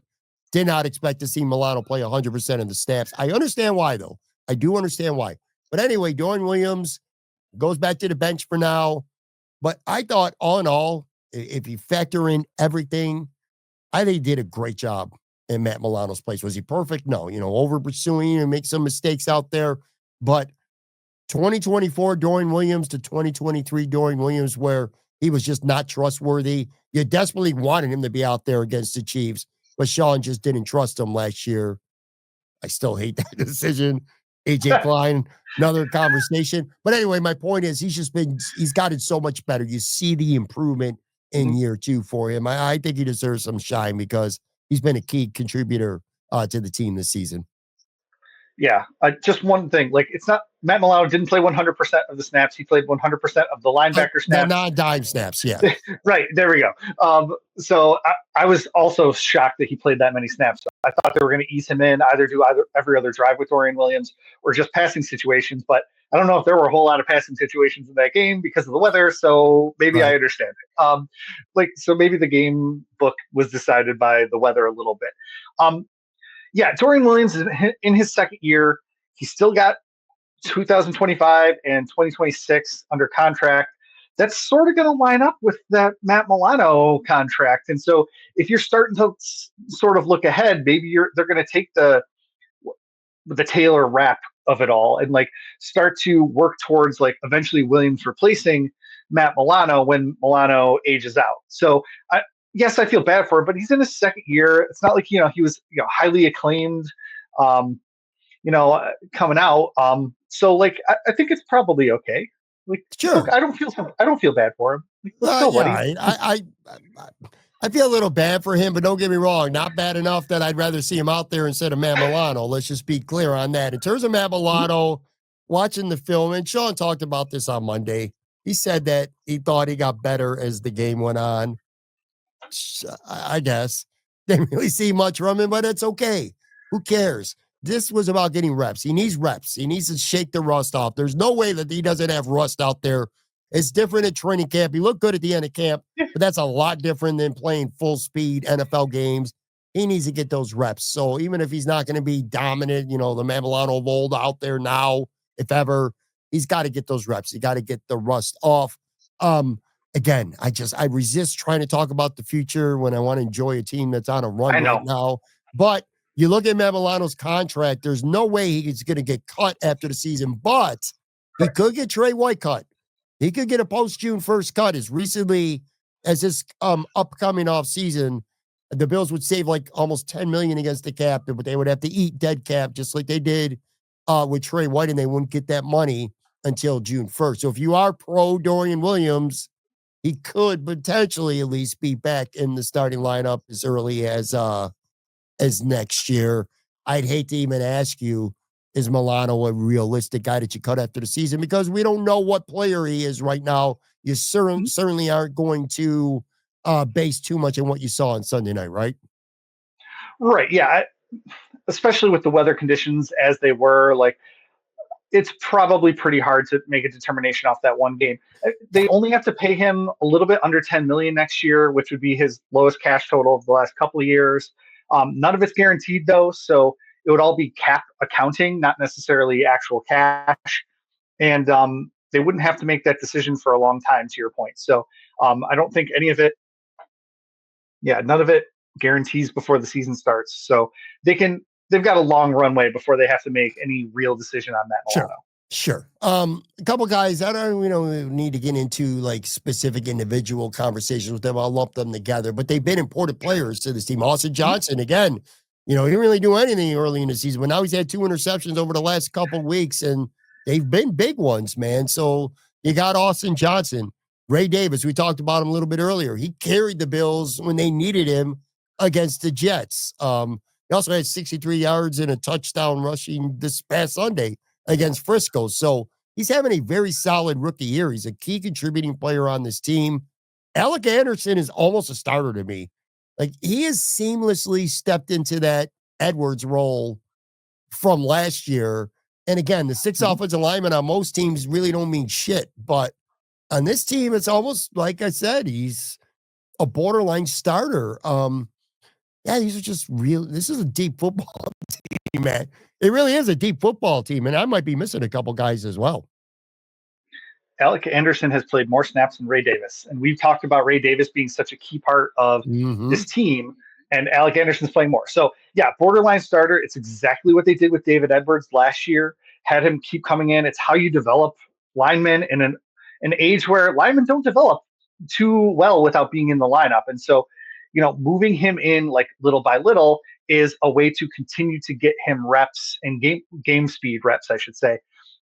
Did not expect to see Milano play 100% of the snaps. I understand why, though. I do understand why. But anyway, Dorian Williams goes back to the bench for now. But I thought, all in all, if you factor in everything, I think he did a great job in Matt Milano's place. Was he perfect? No. Over pursuing and make some mistakes out there. But 2024 Dorian Williams to 2023 Dorian Williams, where he was just not trustworthy. You desperately wanted him to be out there against the Chiefs, but Sean just didn't trust him last year. I still hate that decision. AJ Klein, another conversation. But anyway, my point is he's gotten so much better. You see the improvement in year 2 for him. I think he deserves some shine because he's been a key contributor to the team this season. Yeah, just one thing. Like, it's not Matt Milano didn't play 100% of the snaps. He played 100% of the linebacker snaps. The non-dime snaps, yeah. Right, there we go. So I was also shocked that he played that many snaps. I thought they were going to ease him in, either every other drive with Dorian Williams or just passing situations. But I don't know if there were a whole lot of passing situations in that game because of the weather. So maybe I understand it. So maybe the game book was decided by the weather a little bit. Yeah, Dorian Williams is in his 2nd year. He's still got 2025 and 2026 under contract. That's sort of going to line up with that Matt Milano contract. And so if you're starting to sort of look ahead, maybe they're going to take the Taylor Rapp of it all and like start to work towards like eventually Williams replacing Matt Milano when Milano ages out. So yes, I feel bad for him, but he's in his 2nd year. It's not like, he was, highly acclaimed, coming out. So like, I think it's probably okay. Like, sure. Look, I don't feel bad for him. Like, I feel a little bad for him, but don't get me wrong, not bad enough that I'd rather see him out there instead of Matt Milano. Let's just be clear on that. In terms of Matt Milano, watching the film, and Sean talked about this on Monday, he said that he thought he got better as the game went on. I guess didn't really see much from him, but it's okay. Who cares? This was about getting reps. He needs reps. He needs to shake the rust off. There's no way that he doesn't have rust out there. It's different at training camp. He looked good at the end of camp, but that's a lot different than playing full speed NFL games. he needs to get those reps. So even if he's not going to be dominant, the Milano of old out there now, if ever, he's got to get those reps. He got to get the rust off. Again, I resist trying to talk about the future when I want to enjoy a team that's on a run right now. But you look at Matt Milano's contract, there's no way he's going to get cut after the season, but he could get Trey White cut. He could get a post-June 1st cut as recently as this upcoming offseason. The Bills would save like almost $10 million against the cap, but they would have to eat dead cap just like they did with Trey White, and they wouldn't get that money until June 1st. So if you are pro Dorian Williams, he could potentially at least be back in the starting lineup as early as next year. I'd hate to even ask you, is Milano a realistic guy that you cut after the season? Because we don't know what player he is right now. You certainly aren't going to base too much on what you saw on Sunday night, right? Right, yeah. Especially with the weather conditions as they were, like, it's probably pretty hard to make a determination off that one game. They only have to pay him a little bit under $10 million next year, which would be his lowest cash total of the last couple of years. None of it's guaranteed, though, so it would all be cap accounting, not necessarily actual cash. And they wouldn't have to make that decision for a long time, to your point. So I don't think any of it, none of it guarantees before the season starts. So they've got a long runway before they have to make any real decision on that. Sure. A couple guys, I don't need to get into like specific individual conversations with them. I'll lump them together, but they've been important players to this team. Austin Johnson, again, he didn't really do anything early in the season, but now he's had 2 interceptions over the last couple of weeks, and they've been big ones, man. So you got Austin Johnson. Ray Davis, we talked about him a little bit earlier. He carried the Bills when they needed him against the Jets. He also had 63 yards and a touchdown rushing this past Sunday against Frisco. So he's having a very solid rookie year. He's a key contributing player on this team. Alec Anderson is almost a starter to me. Like, he has seamlessly stepped into that Edwards role from last year. And again, the 6 offensive linemen on most teams really don't mean shit. But on this team, it's almost like I said, he's a borderline starter. These are just real. This is a deep football team, man. It really is a deep football team, and I might be missing a couple guys as well. Alec Anderson has played more snaps than Ray Davis, and we've talked about Ray Davis being such a key part of this team, and Alec Anderson's playing more. So, borderline starter. It's exactly what they did with David Edwards last year, had him keep coming in. It's how you develop linemen in an age where linemen don't develop too well without being in the lineup. And so, moving him in like little by little is a way to continue to get him reps and game speed reps, I should say.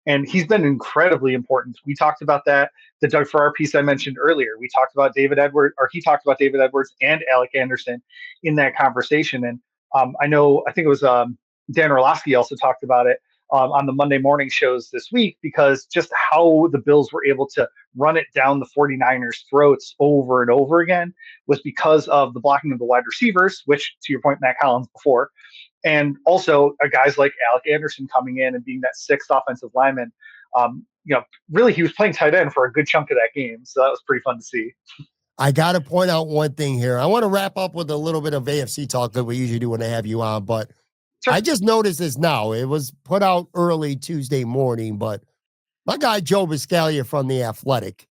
And he's been incredibly important. We talked about that. The Doug Farrar piece I mentioned earlier, he talked about David Edwards and Alec Anderson in that conversation. And I think it was Dan Orlovsky also talked about it on the Monday morning shows this week, because just how the Bills were able to run it down the 49ers' throats over and over again was because of the blocking of the wide receivers, which, to your point, Mack Hollins before, and also guys like Alec Anderson coming in and being that 6th offensive lineman. Really, he was playing tight end for a good chunk of that game, so that was pretty fun to see. I got to point out one thing here. I want to wrap up with a little bit of AFC talk that we usually do when I have you on, but sure. I just noticed this now. It was put out early Tuesday morning, but my guy Joe Biscaglia from The Athletic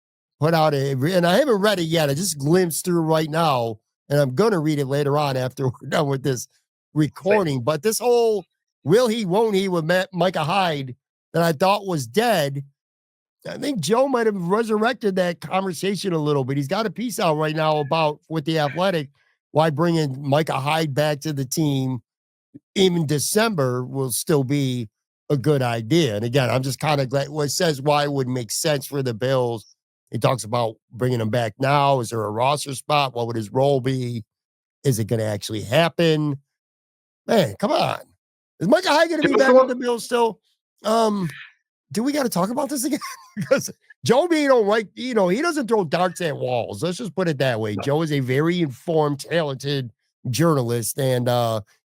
put out and I haven't read it yet. I just glimpsed through right now, and I'm going to read it later on after we're done with this recording. Same. But this whole will he, won't he with Micah Hyde that I thought was dead, I think Joe might have resurrected that conversation a little bit. He's got a piece out right now about with The Athletic why bringing Micah Hyde back to the team even December will still be a good idea. And again, I'm just kind of glad it says why it would make sense for the Bills. He talks about bringing him back now. Is there a roster spot? What would his role be? Is it going to actually happen? Man, come on. Is Micah Hyde going to be back with the Bills still? Do we got to talk about this again? Because Joe B don't like, he doesn't throw darts at walls. Let's just put it that way. Joe is a very informed, talented journalist, and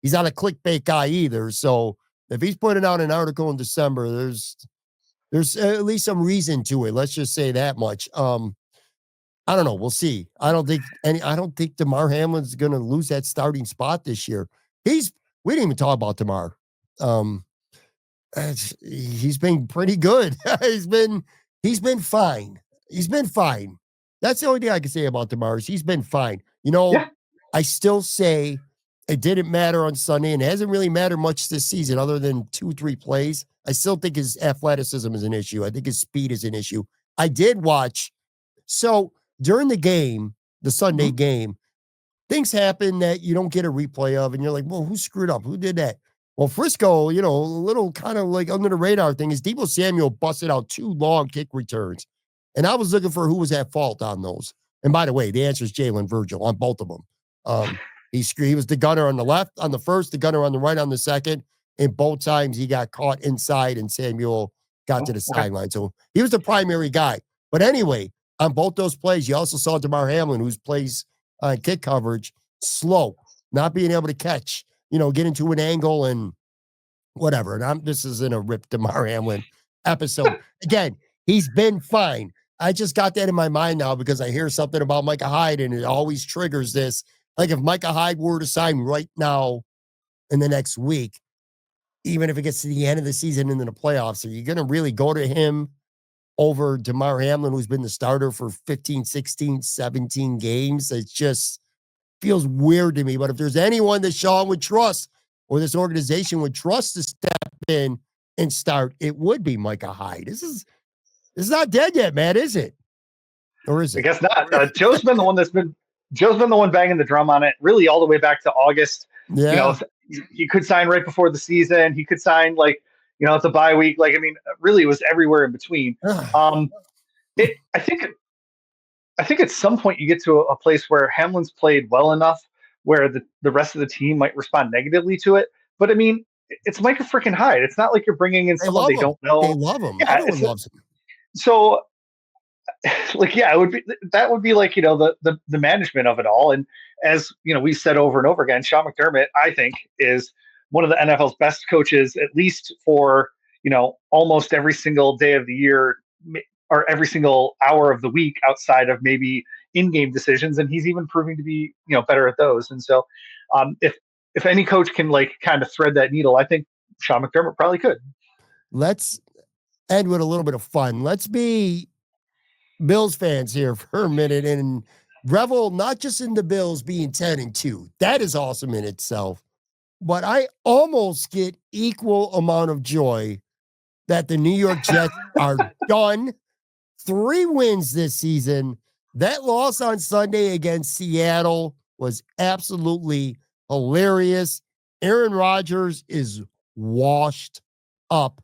he's not a clickbait guy either. So if he's putting out an article in December, there's at least some reason to it. Let's just say that much. I don't know. We'll see. I don't think Damar Hamlin's going to lose that starting spot this year. We didn't even talk about Damar. He's been pretty good. he's been fine. He's been fine. That's the only thing I can say about Damar is he's been fine. Yeah. I still say it didn't matter on Sunday, and it hasn't really mattered much this season other than 2-3 plays. I still think his athleticism is an issue. I think his speed is an issue. I did watch. So during the game, the Sunday game, things happen that you don't get a replay of, and you're like, well, who screwed up? Who did that? Well, Frisco, a little kind of like under the radar thing is Deebo Samuel busted out 2 long kick returns. And I was looking for who was at fault on those. And by the way, the answer is Jalen Virgil on both of them. He was the gunner on the left on the first, the gunner on the right on the second. And both times he got caught inside and Samuel got to the sideline. So he was the primary guy. But anyway, on both those plays, you also saw Damar Hamlin, who's plays kick coverage, slow, not being able to catch, get into an angle and whatever. And this isn't a rip Damar Hamlin episode. Again, he's been fine. I just got that in my mind now because I hear something about Micah Hyde and it always triggers this. Like if Micah Hyde were to sign right now in the next week, even if it gets to the end of the season into the playoffs, are you going to really go to him over Damar Hamlin, who's been the starter for 15, 16, 17 games? It just feels weird to me. But if there's anyone that Sean would trust or this organization would trust to step in and start, it would be Micah Hyde. This is not dead yet, man, is it? Or is it? I guess not. Joe's been the one banging the drum on it really all the way back to August. Yeah. He could sign right before the season. He could sign it's a bye week. Really it was everywhere in between. I think at some point you get to a place where Hamlin's played well enough where the rest of the team might respond negatively to it. But it's Micah freaking Hyde. It's not like you're bringing in someone they don't know. They love him. Yeah, everyone loves him. So that would be the management of it all. And as we said over and over again, Sean McDermott, I think, is one of the NFL's best coaches, at least for almost every single day of the year or every single hour of the week outside of maybe in-game decisions. And he's even proving to be better at those. And so if any coach can kind of thread that needle, I think Sean McDermott probably could. Let's end with a little bit of fun. Let's be Bills fans here for a minute and revel not just in the Bills being 10-2. That is awesome in itself. But I almost get equal amount of joy that the New York Jets are done. 3 wins this season. That loss on Sunday against Seattle was absolutely hilarious. Aaron Rodgers is washed up,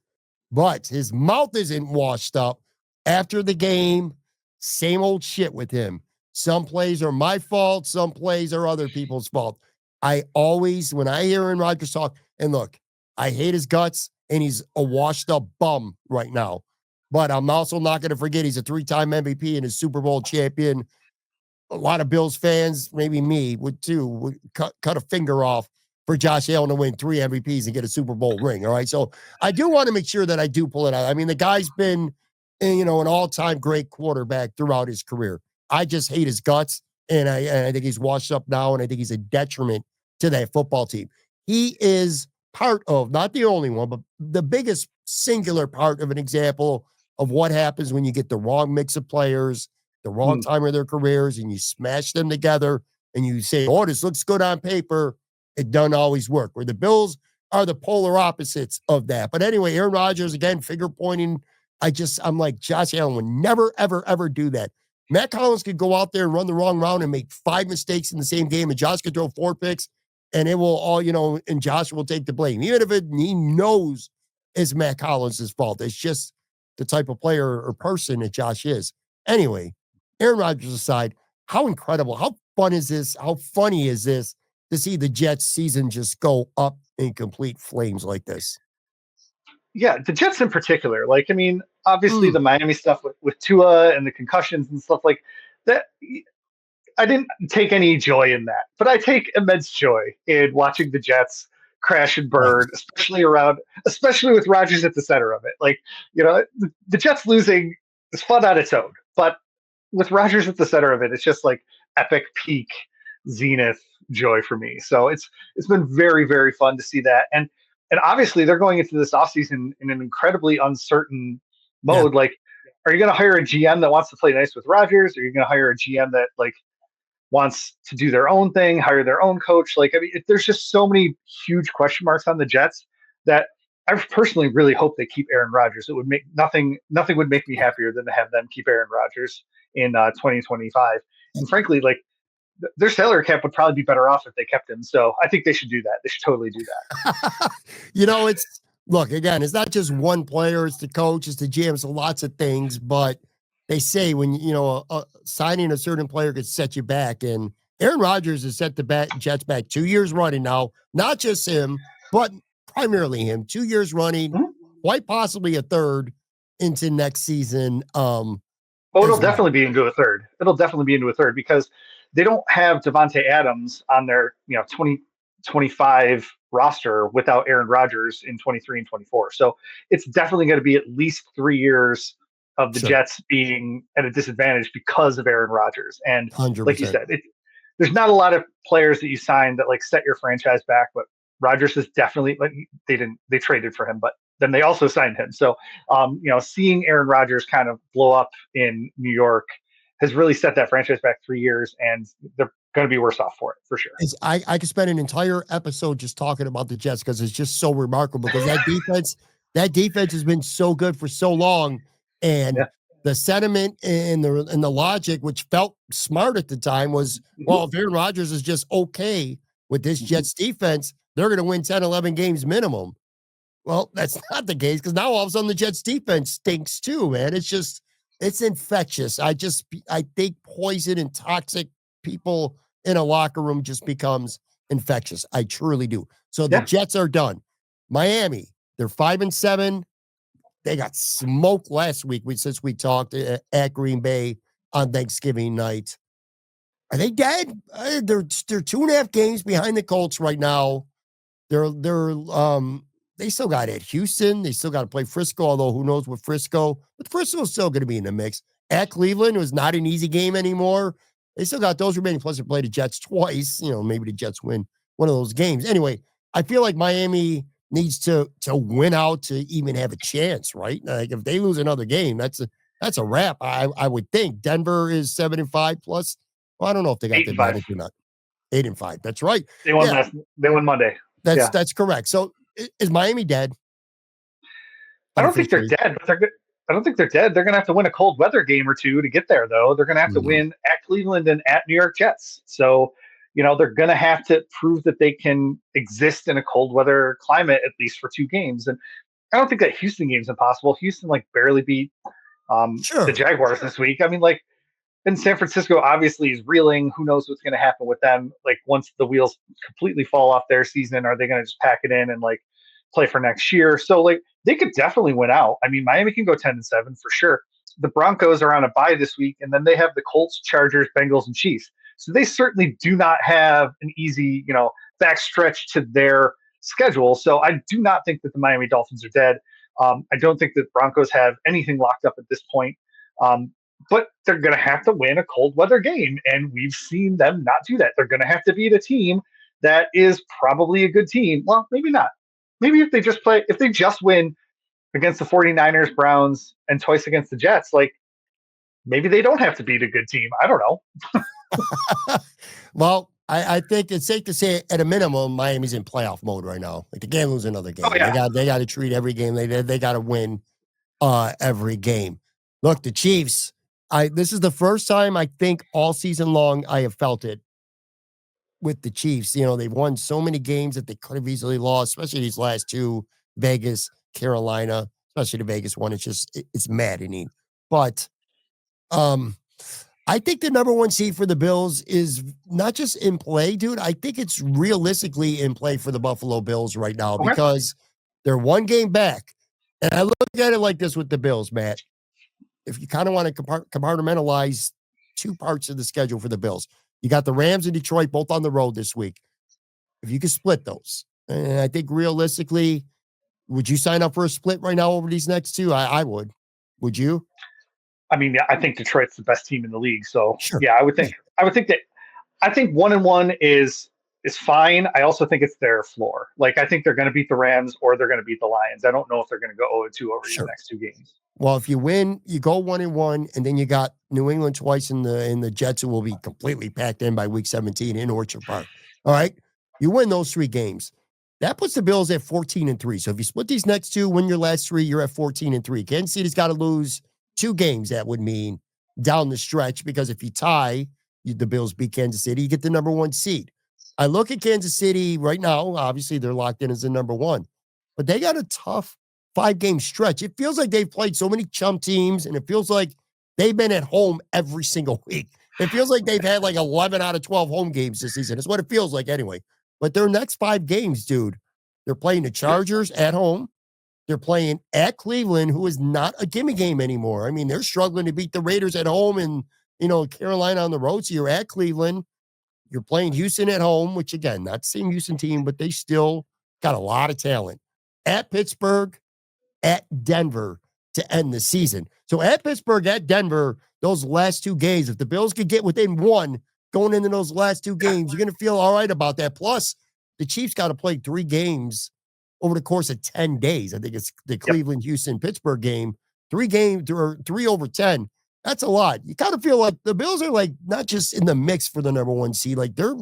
but his mouth isn't washed up. After the game, same old shit with him. Some plays are my fault. Some plays are other people's fault. I always, when I hear Aaron Rodgers talk, and look, I hate his guts, and he's a washed up bum right now. But I'm also not going to forget he's a 3-time MVP and a Super Bowl champion. A lot of Bills fans, maybe me, would cut a finger off for Josh Allen to win 3 MVPs and get a Super Bowl ring. All right. So I do want to make sure that I do pull it out. I mean, the guy's been, an all-time great quarterback throughout his career. I just hate his guts. And I think he's washed up now. And I think he's a detriment to that football team. He is part of, not the only one, but the biggest singular part of an example of what happens when you get the wrong mix of players, the wrong time of their careers, and you smash them together and you say, oh, this looks good on paper. It doesn't always work. Where the Bills are the polar opposites of that. But anyway, Aaron Rodgers, again, finger pointing. I'm like, Josh Allen would never, ever, ever do that. Mack Hollins could go out there and run the wrong route and make 5 mistakes in the same game, and Josh could throw 4 picks, and it will all, and Josh will take the blame. Even if he knows it's Mack Hollins' fault. It's just the type of player or person that Josh is. Anyway, Aaron Rodgers aside, how incredible, how fun is this? How funny is this to see the Jets season just go up in complete flames like this? Yeah, the Jets in particular. Obviously the Miami stuff with Tua and the concussions and stuff like that. I didn't take any joy in that, but I take immense joy in watching the Jets crash and burn, especially with Rodgers at the center of it. The Jets losing is fun on its own, but with Rodgers at the center of it, it's just like epic peak zenith joy for me. So it's been very, very fun to see that. And obviously they're going into this offseason in an incredibly uncertain Yeah. mode. Like, are you going to hire a GM that wants to play nice with Rodgers? Or are you going to hire a GM that like wants to do their own thing, hire their own coach? Like, I mean, there's just so many huge question marks on the Jets that I personally really hope they keep Aaron Rodgers. It would make nothing would make me happier than to have them keep Aaron Rodgers in 2025. And frankly, like their salary cap would probably be better off if they kept him. So I think they should do that. They should totally do that. Look, again, it's not just one player, it's the coach, it's the GM, so lots of things, but they say when, signing a certain player could set you back, and Aaron Rodgers has set the Jets back 2 years running now, not just him, but primarily him, 2 years running, quite possibly a third into next season. It'll definitely be into a third. It'll definitely be into a third because they don't have Devontae Adams on their 2025 roster without Aaron Rodgers in 23 and 24. So it's definitely going to be at least 3 years of the Jets being at a disadvantage because of Aaron Rodgers. And 100%. Like you said, there's not a lot of players that you sign that like set your franchise back, but Rodgers is definitely like they traded for him, but then they also signed him. So, seeing Aaron Rodgers kind of blow up in New York has really set that franchise back 3 years, and they're going to be worse off for it for sure. I could spend an entire episode just talking about the Jets because it's just so remarkable because that defense has been so good for so long, and the sentiment and the logic, which felt smart at the time, was well, if Aaron Rodgers is just okay with this Jets defense, they're going to win 10, 11 games minimum. Well, that's not the case because now all of a sudden the Jets defense stinks too, man. It's infectious. I think poison and toxic people in a locker room just becomes infectious. I truly do. So the Jets are done. Miami, they're 5-7. They got smoked last week since we talked at Green Bay on Thanksgiving night. Are they dead? They're 2.5 games behind the Colts right now. They still got it. Houston, they still got to play Frisco, although who knows with Frisco. But Frisco's still going to be in the mix. At Cleveland, it was not an easy game anymore. They still got those remaining, plus they play the Jets twice. Maybe the Jets win one of those games. Anyway, I feel like Miami needs to win out to even have a chance, right? Like if they lose another game, that's a wrap. I would think. Denver is 7-5 plus. Well, I don't know if they got the advantage or not. 8-5. That's right. They won They won Monday. That's correct. So is Miami dead? I don't think they're dead, but they're good. I don't think they're dead. They're going to have to win a cold weather game or two to get there, though. They're going to have to win at Cleveland and at New York Jets. So, they're going to have to prove that they can exist in a cold weather climate, at least for 2 games. And I don't think that Houston game's impossible. Houston, barely beat the Jaguars this week. I mean, and San Francisco obviously is reeling. Who knows what's going to happen with them? Once the wheels completely fall off their season, are they going to just pack it in and play for next year? So they could definitely win out. I mean, Miami can go 10-7 for sure. The Broncos are on a bye this week, and then they have the Colts, Chargers, Bengals, and Chiefs. So they certainly do not have an easy, backstretch to their schedule. So I do not think that the Miami Dolphins are dead. I don't think that Broncos have anything locked up at this point. But they're going to have to win a cold weather game, and we've seen them not do that. They're going to have to beat a team that is probably a good team. Well, maybe not. Maybe if they just win against the 49ers, Browns, and twice against the Jets, maybe they don't have to beat a good team. I don't know. Well, I think it's safe to say at a minimum, Miami's in playoff mode right now. They can't lose another game. Oh, yeah. They got to treat every game. They got to win every game. Look, the Chiefs, this is the first time I think all season long I have felt it with the Chiefs. They've won so many games that they could have easily lost, especially these last 2, Vegas, Carolina, especially the Vegas one. It's maddening. But I think the number 1 seed for the Bills is not just in play, dude. I think it's realistically in play for the Buffalo Bills right now because they're 1 game back. And I look at it like this with the Bills, Matt. If you kind of want to compartmentalize 2 parts of the schedule for the Bills, you got the Rams and Detroit both on the road this week. If you could split those, and I think realistically, would you sign up for a split right now over these next 2? I would. Would you? I mean, I think Detroit's the best team in the league. So Sure. yeah, I would think that I think 1-1 is fine. I also think it's their floor. Like I think they're going to beat the Rams or they're going to beat the Lions. I don't know if they're going to go 0-2 over these next two games. Well, if you win, you go 1-1, and then you got New England twice in the Jets, who will be completely packed in by week 17 in Orchard Park. All right. You win those 3 games. That puts the Bills at 14-3. So if you split these next 2, win your last 3, you're at 14-3. Kansas City's got to lose 2 games. That would mean down the stretch, because if you tie, the Bills beat Kansas City, you get the number 1 seed. I look at Kansas City right now. Obviously, they're locked in as the number 1, but they got a tough 5-game stretch. It feels like they've played so many chump teams, and it feels like they've been at home every single week. It feels like they've had like 11 out of 12 home games this season. It's what it feels like anyway. But their next 5 games, dude, they're playing the Chargers at home. They're playing at Cleveland, who is not a gimme game anymore. I mean, they're struggling to beat the Raiders at home and, Carolina on the road. So you're at Cleveland. You're playing Houston at home, which, again, not the same Houston team, but they still got a lot of talent. At Pittsburgh, at Denver to end the season. So at Pittsburgh, at Denver, those last 2 games, if the Bills could get within 1 going into those last 2 games, you're going to feel all right about that. Plus, the Chiefs got to play 3 games over the course of 10 days. I think it's the Cleveland, Houston, Pittsburgh game. 3 games or 3 over 10. That's a lot. You kind of feel like the Bills are like not just in the mix for the number 1 seed. Like they're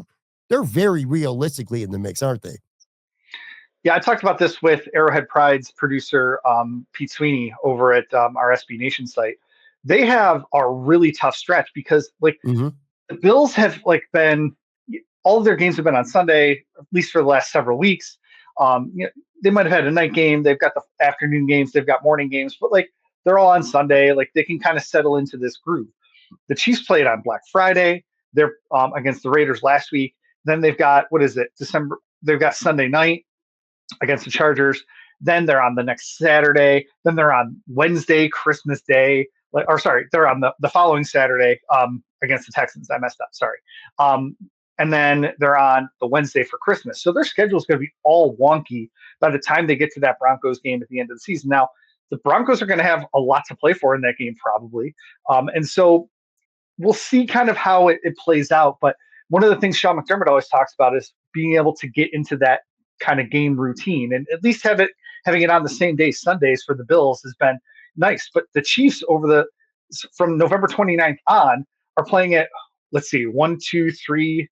very realistically in the mix, aren't they? Yeah, I talked about this with Arrowhead Pride's producer, Pete Sweeney, over at our SB Nation site. They have a really tough stretch because, the Bills have been all of their games have been on Sunday, at least for the last several weeks. They might have had a night game. They've got the afternoon games. They've got morning games, but they're all on Sunday. They can kind of settle into this groove. The Chiefs played on Black Friday. They're against the Raiders last week. Then they've got December. They've got Sunday night against the Chargers. Then they're on the next Saturday. Then they're on Wednesday, Christmas Day. They're on the following Saturday against the Texans. I messed up. Sorry. And then they're on the Wednesday for Christmas. So their schedule is going to be all wonky by the time they get to that Broncos game at the end of the season. Now, the Broncos are going to have a lot to play for in that game probably. And so we'll see kind of how it plays out. But one of the things Sean McDermott always talks about is being able to get into that kind of game routine, and at least having it on the same day, Sundays, for the Bills has been nice. But the Chiefs from November 29th on are playing at, let's see, 1, 2, 3.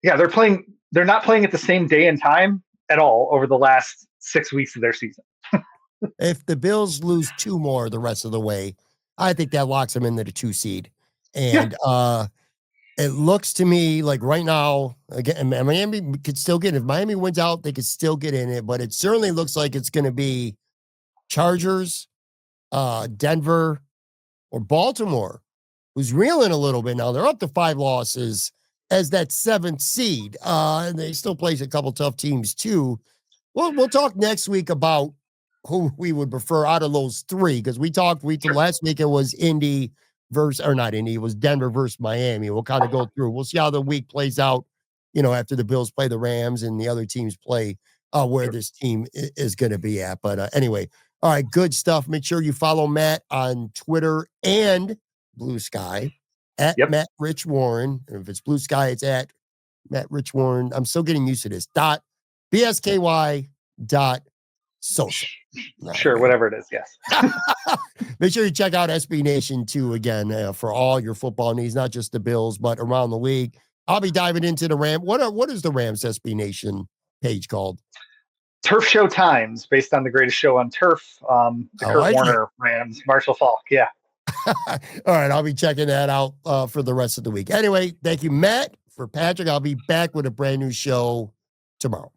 Yeah, they're not playing at the same day and time at all over the last 6 weeks of their season. If the Bills lose 2 more the rest of the way, I think that locks them into the 2 seed. And it looks to me like right now, again, Miami could still get it. If Miami wins out, they could still get in it. But it certainly looks like it's going to be Chargers, Denver, or Baltimore, who's reeling a little bit now. They're up to 5 losses as that 7th seed. And they still plays a couple tough teams too. We'll talk next week about who we would prefer out of those 3, because we talked last week. It was Indy it was Denver versus Miami. We'll kind of go through. We'll see how the week plays out, after the Bills play the Rams and the other teams play where this team is going to be at. But anyway, all right, good stuff. Make sure you follow Matt on Twitter and Blue Sky at Matt Rich Warren. And if it's Blue Sky, it's at Matt Rich Warren. I'm still getting used to this. BSKY.social. Sure, whatever it is, yes. Make sure you check out SB Nation too, again, for all your football needs, not just the Bills, but around the league. I'll be diving into the Rams. What is the Rams SB Nation page called? Turf Show Times, based on the greatest show on turf, the Kurt Warner Rams, Marshall Faulk. Yeah. All right, I'll be checking that out for the rest of the week. Anyway, thank you, Matt. For Patrick, I'll be back with a brand new show tomorrow.